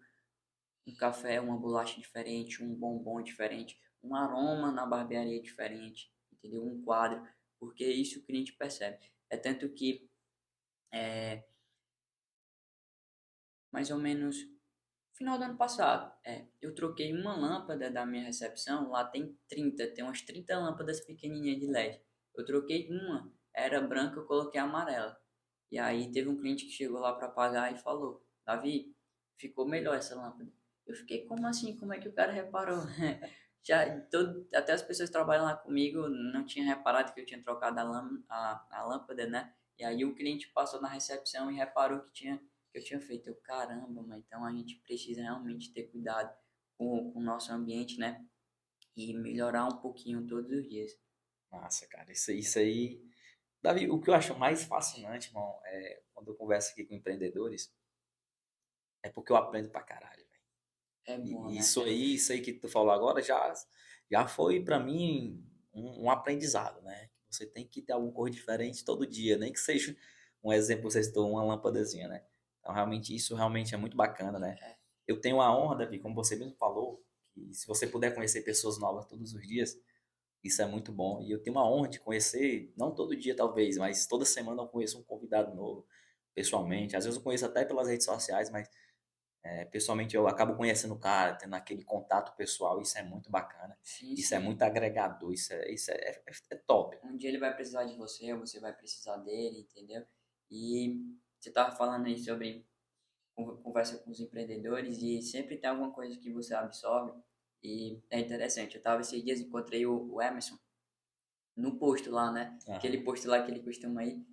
café, uma bolacha diferente, um bombom diferente, um aroma na barbearia diferente, entendeu? Um quadro, porque isso o cliente percebe. É tanto que, mais ou menos final do ano passado, eu troquei uma lâmpada da minha recepção, lá tem umas 30 lâmpadas pequenininhas de LED. Eu troquei uma, era branca, eu coloquei amarela. E aí teve um cliente que chegou lá para pagar e falou: Davi, ficou melhor essa lâmpada. Eu fiquei, como assim? Como é que o cara reparou? Até as pessoas que trabalham lá comigo não tinham reparado que eu tinha trocado a lâmpada, né? E aí o cliente passou na recepção e reparou que eu tinha feito. Eu, caramba, mas então a gente precisa realmente ter cuidado com o nosso ambiente, né? E melhorar um pouquinho todos os dias. Massa, cara. Isso aí. Davi, o que eu acho mais fascinante, irmão, quando eu converso aqui com empreendedores, é porque eu aprendo pra caralho, velho. É bom, E né? isso aí que tu falou agora já foi pra mim um aprendizado, né? Você tem que ter alguma coisa diferente todo dia, nem que seja um exemplo, você citou uma lâmpadazinha, né? Então, realmente, isso realmente é muito bacana, né? Eu tenho a honra, Davi, como você mesmo falou, que se você puder conhecer pessoas novas todos os dias, Isso é muito bom. E eu tenho uma honra de conhecer, não todo dia talvez, mas toda semana eu conheço um convidado novo, pessoalmente. Às vezes eu conheço até pelas redes sociais, mas pessoalmente eu acabo conhecendo o cara, tendo aquele contato pessoal. Isso é muito bacana. Sim, Isso é sim. muito agregador. Isso é top. Um dia ele vai precisar de você, ou você vai precisar dele, entendeu? E você tava falando aí sobre conversa com os empreendedores e sempre tem alguma coisa que você absorve e é interessante. Eu tava esses dias, encontrei o Emerson no posto lá, né? Aquele Aham. posto lá que ele costuma ir.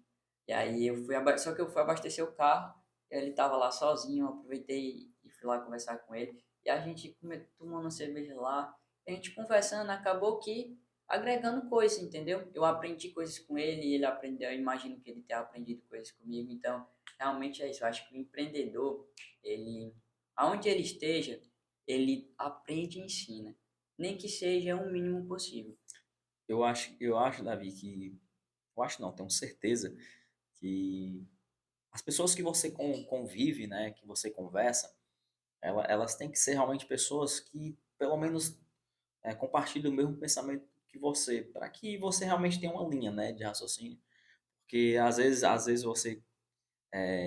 E aí só que eu fui abastecer o carro, ele tava lá sozinho, eu aproveitei e fui lá conversar com ele. E a gente tomando uma cerveja lá, a gente conversando, acabou que agregando coisas, entendeu? Eu aprendi coisas com ele, e ele aprendeu, eu imagino que ele tenha aprendido coisas comigo. Então, realmente é isso. Eu acho que o empreendedor, ele, aonde ele esteja, ele aprende e ensina, nem que seja o mínimo possível. Eu acho, Davi, que. Eu acho não, tenho certeza que as pessoas que você convive, né, que você conversa, elas têm que ser realmente pessoas que, pelo menos, compartilham o mesmo pensamento que você, para que você realmente tenha uma linha, né, de raciocínio. Porque às vezes você.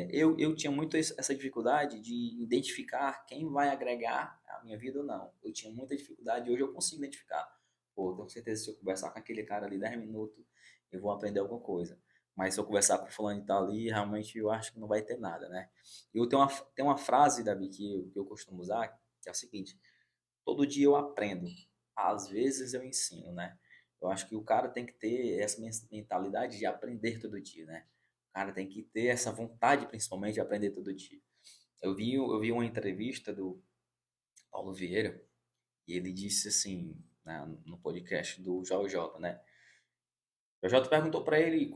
Eu tinha muito essa dificuldade de identificar quem vai agregar a minha vida ou não. Eu tinha muita dificuldade, hoje eu consigo identificar. Pô, tenho certeza que se eu conversar com aquele cara ali 10 minutos, eu vou aprender alguma coisa. Mas se eu conversar com o fulano e tal ali, realmente eu acho que não vai ter nada, né? Eu tenho uma frase, Davi, que eu costumo usar, que é o seguinte: todo dia eu aprendo, às vezes eu ensino, né? Eu acho que o cara tem que ter essa mentalidade de aprender todo dia, né? O cara tem que ter essa vontade, principalmente, de aprender todo dia. Eu vi uma entrevista do Paulo Vieira e ele disse assim, no podcast do JJ, né? O JJ perguntou para ele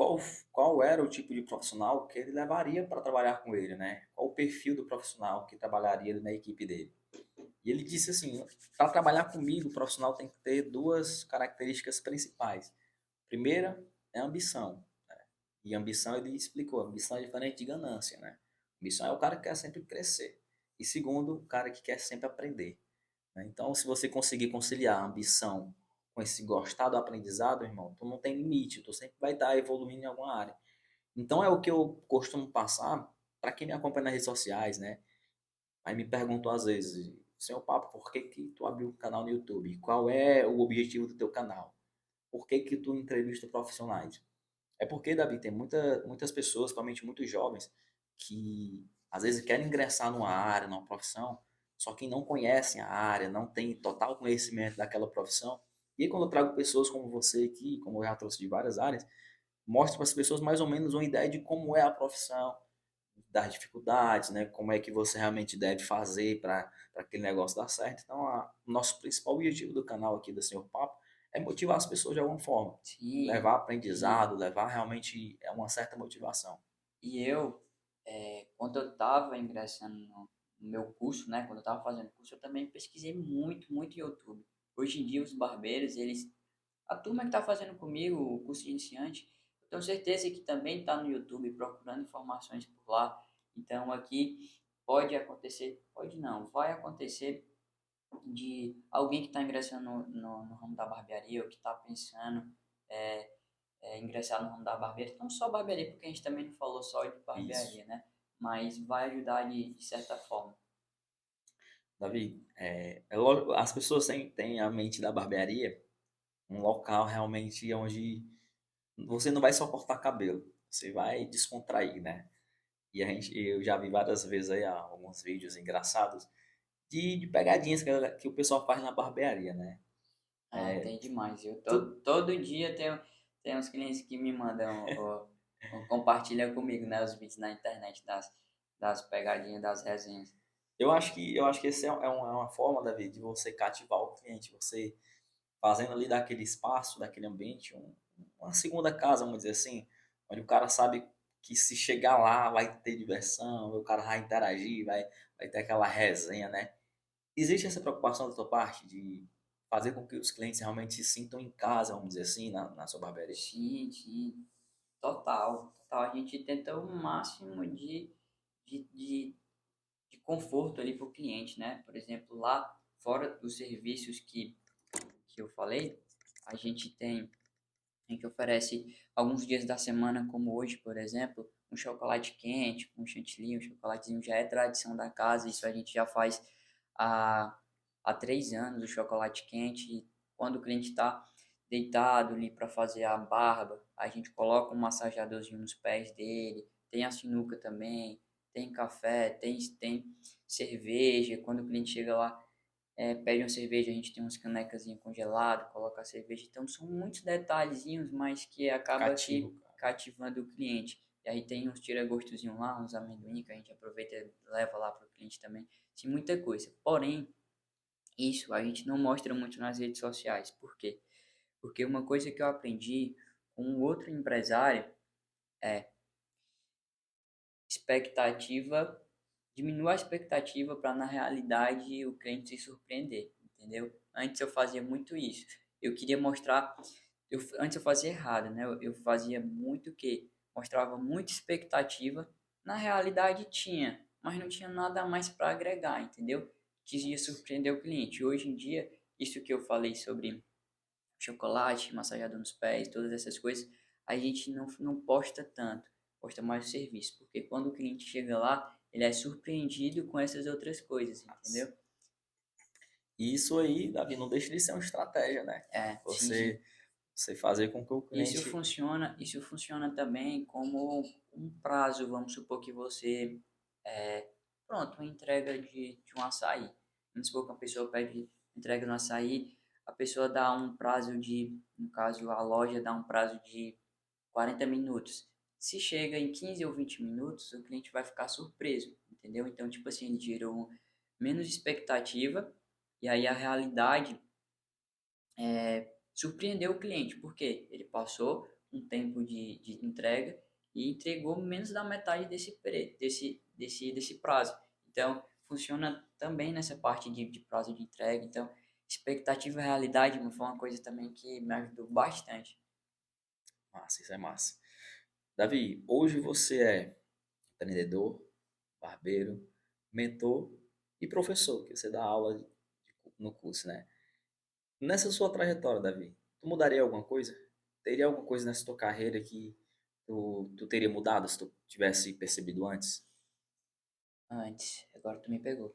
qual era o tipo de profissional que ele levaria para trabalhar com ele, né? Qual o perfil do profissional que trabalharia na equipe dele. E ele disse assim: para trabalhar comigo, o profissional tem que ter duas características principais. Primeira é a ambição. E ambição, ele explicou, ambição é diferente de ganância, né? Ambição é o cara que quer sempre crescer. E segundo, o cara que quer sempre aprender, né? Então, se você conseguir conciliar a ambição com esse gostar do aprendizado, irmão, tu não tem limite, tu sempre vai estar evoluindo em alguma área. Então, é o que eu costumo passar para quem me acompanha nas redes sociais, né? Aí me perguntou às vezes, senhor Papo, por que que tu abriu um canal no YouTube? Qual é o objetivo do teu canal? Por que que tu entrevista profissionais? É porque, Davi, tem muitas pessoas, principalmente muitos jovens, que às vezes querem ingressar numa área, numa profissão, só que não conhecem a área, não tem total conhecimento daquela profissão. E aí, quando eu trago pessoas como você aqui, como eu já trouxe de várias áreas, mostro para as pessoas mais ou menos uma ideia de como é a profissão, das dificuldades, né? Como é que você realmente deve fazer para aquele negócio dar certo. Então, o nosso principal objetivo do canal aqui do Senhor Papo é motivar as pessoas de alguma forma, Sim, levar e aprendizado, levar realmente uma certa motivação. E eu, quando eu estava ingressando no meu curso, né, quando eu estava fazendo curso, eu também pesquisei muito, muito YouTube. Hoje em dia, os barbeiros, a turma que está fazendo comigo o curso de iniciante, eu tenho certeza que também está no YouTube procurando informações por lá. Então, aqui pode acontecer, pode não, vai acontecer de alguém que está ingressando no ramo da barbearia ou que está pensando é, ingressar no ramo da barbearia, não só barbearia, porque a gente também não falou só de Isso. barbearia, né? Mas vai ajudar de certa forma. Davi, é lógico, as pessoas têm a mente da barbearia um local realmente onde você não vai só cortar cabelo, você vai descontrair, né? E eu já vi várias vezes aí alguns vídeos engraçados de pegadinhas que o pessoal faz na barbearia, né? Ah, tem demais. Tu, Todo dia tem uns clientes que me mandam, compartilham comigo, né, os vídeos na internet das pegadinhas, das resenhas. eu acho que essa é uma forma, Davi, de você cativar o cliente, você fazendo ali daquele espaço, daquele ambiente, uma segunda casa, vamos dizer assim, onde o cara sabe que se chegar lá vai ter diversão, o cara vai interagir, vai ter aquela resenha, né? Existe essa preocupação da tua parte de fazer com que os clientes realmente se sintam em casa, vamos dizer assim, na sua barbearia? Sim, sim, total, total. A gente tenta o máximo de, de, de conforto ali para o cliente, né? Por exemplo, lá fora dos serviços que eu falei, a gente tem, a gente oferece alguns dias da semana, como hoje, por exemplo, um chocolate quente, um chantilly, um chocolatezinho já é tradição da casa, isso a gente já faz há, há 3 anos, o chocolate quente. E quando o cliente está deitado ali para fazer a barba, a gente coloca um massageadorzinho nos pés dele, tem a sinuca também, tem café, tem cerveja. Quando o cliente chega lá, pede uma cerveja, a gente tem umas canecazinhas congeladas, coloca a cerveja. Então são muitos detalhezinhos, mas que acaba Cativo, que cara. cativando o cliente. E aí tem uns tira-gostozinhos lá, uns amendoim que a gente aproveita e leva lá para o cliente também. Sim, muita coisa. Porém, isso a gente não mostra muito nas redes sociais. Por quê? Porque uma coisa que eu aprendi com um outro empresário é expectativa, diminua a expectativa para na realidade o cliente se surpreender, entendeu? Antes eu fazia muito isso. Eu queria mostrar, antes eu fazia errado, né? Eu fazia muito o quê? Mostrava muita expectativa, na realidade tinha, mas não tinha nada a mais para agregar, entendeu? Queria surpreender o cliente. Hoje em dia, isso que eu falei sobre chocolate, massageador nos pés, todas essas coisas, a gente não posta tanto, posta mais o serviço, porque quando o cliente chega lá, ele é surpreendido com essas outras coisas, entendeu? E isso aí, Davi, não deixa de ser uma estratégia, né? Sim, sim. Você, você fazer com que o cliente. Isso funciona também como um prazo, vamos supor que você, pronto, uma entrega de um açaí. Vamos supor que uma pessoa pede entrega no açaí, a pessoa dá um prazo de, no caso, a loja dá um prazo de 40 minutos. Se chega em 15 ou 20 minutos, o cliente vai ficar surpreso, entendeu? Então, tipo assim, ele gerou menos expectativa e aí a realidade surpreendeu o cliente, porque ele passou um tempo de entrega e entregou menos da metade desse prazo. Então, funciona também nessa parte de prazo de entrega. Então, expectativa e realidade foi uma coisa também que me ajudou bastante. Massa, isso é massa. Davi, hoje você é empreendedor, barbeiro, mentor e professor, que você dá aula no curso, né? Nessa sua trajetória, Davi, tu mudaria alguma coisa? Teria alguma coisa nessa tua carreira que tu teria mudado se tu tivesse percebido antes? Antes, agora tu me pegou.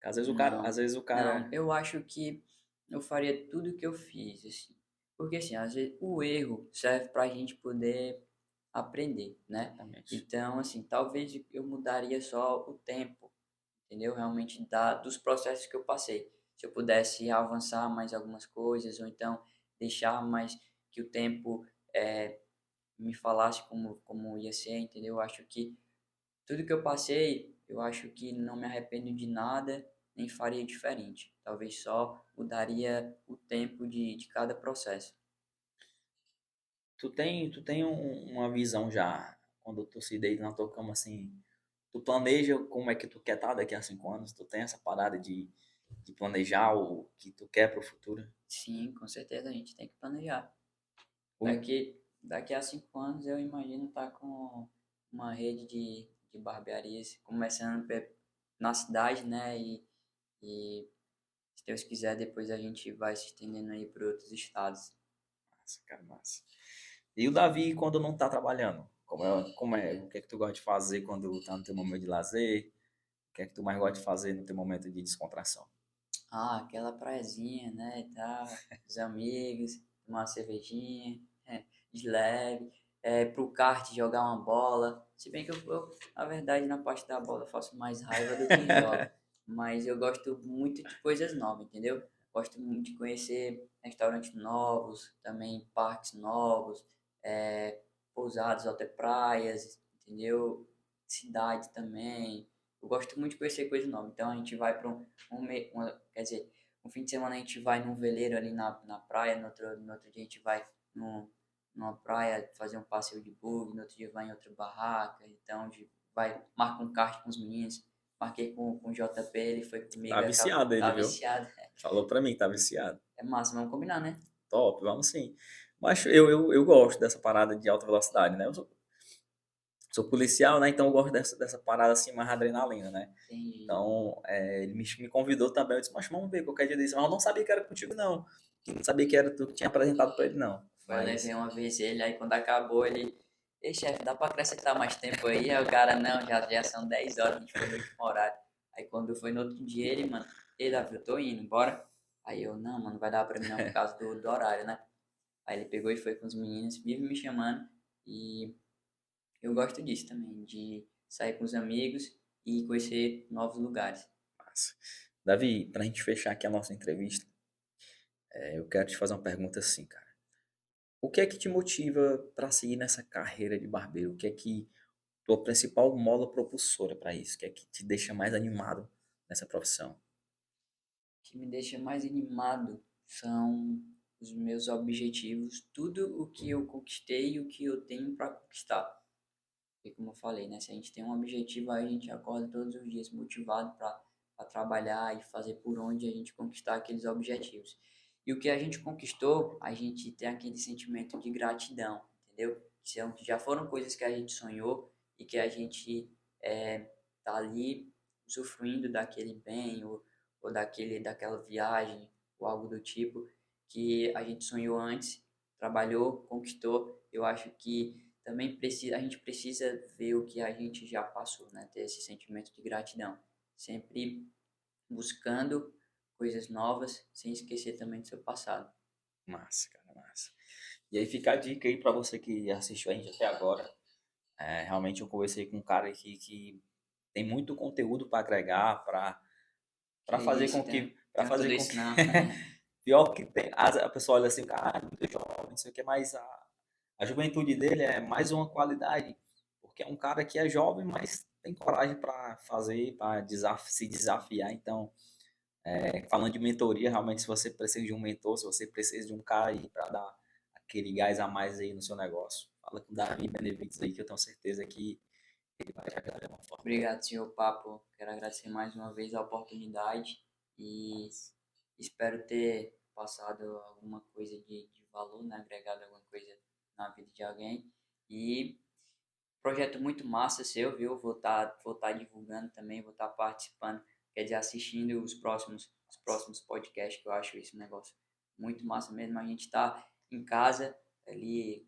Às Não, vezes o não, cara, eu acho que eu faria tudo o que eu fiz, assim. Porque, assim, às vezes o erro serve para a gente poder aprender, né? exatamente. Então, assim, talvez eu mudaria só o tempo, entendeu? Realmente dos processos que eu passei. Se eu pudesse avançar mais algumas coisas, ou então deixar mais que o tempo me falasse como ia ser, entendeu? Eu acho que tudo que eu passei, eu acho que não me arrependo de nada, nem faria diferente. Talvez só mudaria o tempo de cada processo. Tu tem uma visão já, quando tu se deita na tua cama assim, tu planeja como é que tu quer estar daqui a 5 anos? Tu tem essa parada de planejar o que tu quer pro futuro? Sim, com certeza a gente tem que planejar. O- Daqui a 5 anos eu imagino estar com uma rede de barbearias, começando na cidade, né? E se Deus quiser, depois a gente vai se estendendo aí para outros estados. Massa, cara, massa. E o Davi, quando não tá trabalhando? Como é? O que é que tu gosta de fazer quando tá no teu momento de lazer? O que é que tu mais gosta de fazer no teu momento de descontração? Ah, aquela praiazinha, né, e tal, os amigos, tomar uma cervejinha, de leve, pro kart jogar uma bola. Se bem que na verdade, na parte da bola eu faço mais raiva do que jogo. Mas eu gosto muito de coisas novas, entendeu? Gosto muito de conhecer restaurantes novos, também parques novos, pousadas, até praias, entendeu? Cidades também. Eu gosto muito de conhecer coisas novas. Então a gente vai para quer dizer, um fim de semana a gente vai num veleiro ali na praia, no outro dia a gente vai numa praia fazer um passeio de bug, no outro dia vai em outra barraca, então a gente marca um kart com os meninos, marquei com o JP, ele foi Tá comigo, viciado tá ele, viu? viciado. Falou pra mim, tá viciado. É massa, vamos combinar, né? Top, vamos sim. Mas eu gosto dessa parada de alta velocidade, né? sou policial, né? Então eu gosto dessa parada assim, mais adrenalina, né? Entendi. Então, ele me convidou também. Eu disse, mas vamos ver qualquer dia desse. Mas eu não sabia que era contigo, não. Eu não sabia que era tu que tinha apresentado pra ele, não. Foi, eu levei Mas, uma vez ele, aí quando acabou ele. Ei, chefe, dá pra acrescentar mais tempo aí? Aí o cara, não, já são 10 horas, a gente foi no último horário. Aí quando foi no outro dia, ele, mano, ei, Davi, eu tô indo, bora? Aí eu, não, mano, não vai dar pra mim não, por causa do horário, né? Aí ele pegou e foi com os meninos, vive me chamando, e eu gosto disso também, de sair com os amigos e conhecer novos lugares. massa. Davi, pra gente fechar aqui a nossa entrevista, eu quero te fazer uma pergunta assim, cara. O que é que te motiva pra seguir nessa carreira de barbeiro? O que é que tua principal mola propulsora pra isso? O que é que te deixa mais animado nessa profissão? O que me deixa mais animado são os meus objetivos, tudo o que eu conquistei e o que eu tenho para conquistar. E como eu falei, né? Se a gente tem um objetivo, aí a gente acorda todos os dias motivado para trabalhar e fazer por onde a gente conquistar aqueles objetivos. E o que a gente conquistou, a gente tem aquele sentimento de gratidão, entendeu? Que já foram coisas que a gente sonhou e que a gente tá ali usufruindo daquele bem ou daquela viagem ou algo do tipo que a gente sonhou antes, trabalhou, conquistou. Eu acho que também precisa, a gente precisa ver o que a gente já passou, né? Ter esse sentimento de gratidão, sempre buscando coisas novas, sem esquecer também do seu passado. Massa, cara, massa. E aí fica a dica aí pra você que assistiu a gente até agora. Realmente eu conversei com um cara aqui que tem muito conteúdo para agregar, Que para fazer isso, com que, para tenho fazer tudo com isso que não. pior que tem, a pessoa olha assim, cara, é muito jovem, não sei o que, mas a juventude dele é mais uma qualidade, porque é um cara que é jovem, mas tem coragem para fazer, para se desafiar. Então, falando de mentoria, realmente se você precisa de um mentor, se você precisa de um cara aí para dar aquele gás a mais aí no seu negócio, fala com o Davi Benevides aí que eu tenho certeza que ele vai te ajudar de uma forma. Obrigado, senhor Papo. Quero agradecer mais uma vez a oportunidade e espero ter passado alguma coisa de valor, né? Agregado alguma coisa na vida de alguém. E projeto muito massa seu, viu? Vou tá divulgando também, vou estar participando, quer dizer, assistindo os próximos podcasts, que eu acho isso um negócio muito massa mesmo. A gente tá em casa, ali,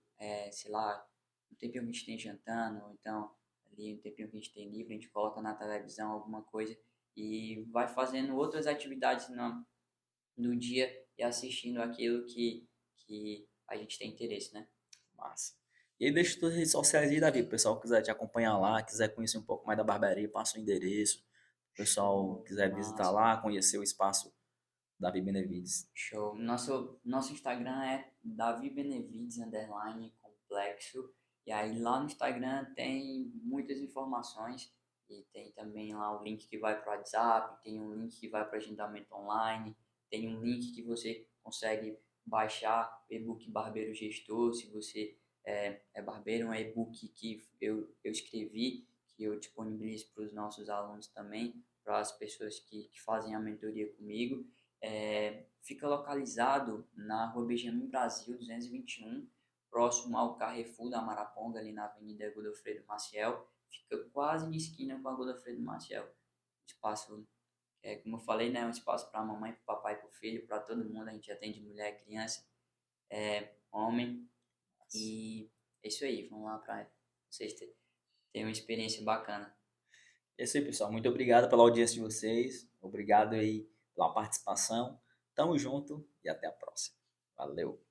sei lá, um tempinho que a gente tem jantando, ou então ali um tempinho que a gente tem livre, a gente coloca na televisão alguma coisa e vai fazendo outras atividades no dia e assistindo aquilo que a gente tem interesse, né? Massa. E aí deixa tuas redes sociais aí, Davi. O pessoal quiser te acompanhar lá, quiser conhecer um pouco mais da barbearia, passa o endereço. O pessoal Show, quiser visitar massa. lá, conhecer o espaço Davi Benevides. Show. Nosso Instagram é Davi Benevides underline complexo. E aí lá no Instagram tem muitas informações. E tem também lá o link que vai para o WhatsApp, tem um link que vai para agendamento online, tem um link que você consegue baixar o e-book Barbeiro Gestor, se você é barbeiro, um e-book que eu escrevi, que eu disponibilizo para os nossos alunos também, para as pessoas que fazem a mentoria comigo. Fica localizado na Rua Benjamin Brasil 221, próximo ao Carrefour da Maraponga, ali na Avenida Godofredo Maciel. Fica quase de esquina com a Godofredo Maciel. Espaço, como eu falei, né, um espaço para a mamãe, para o papai, para o filho, para todo mundo. A gente atende mulher, criança, homem. E é isso aí, vamos lá para vocês terem uma experiência bacana. É isso aí, pessoal. Muito obrigado pela audiência de vocês. Obrigado aí pela participação. Tamo junto e até a próxima. Valeu.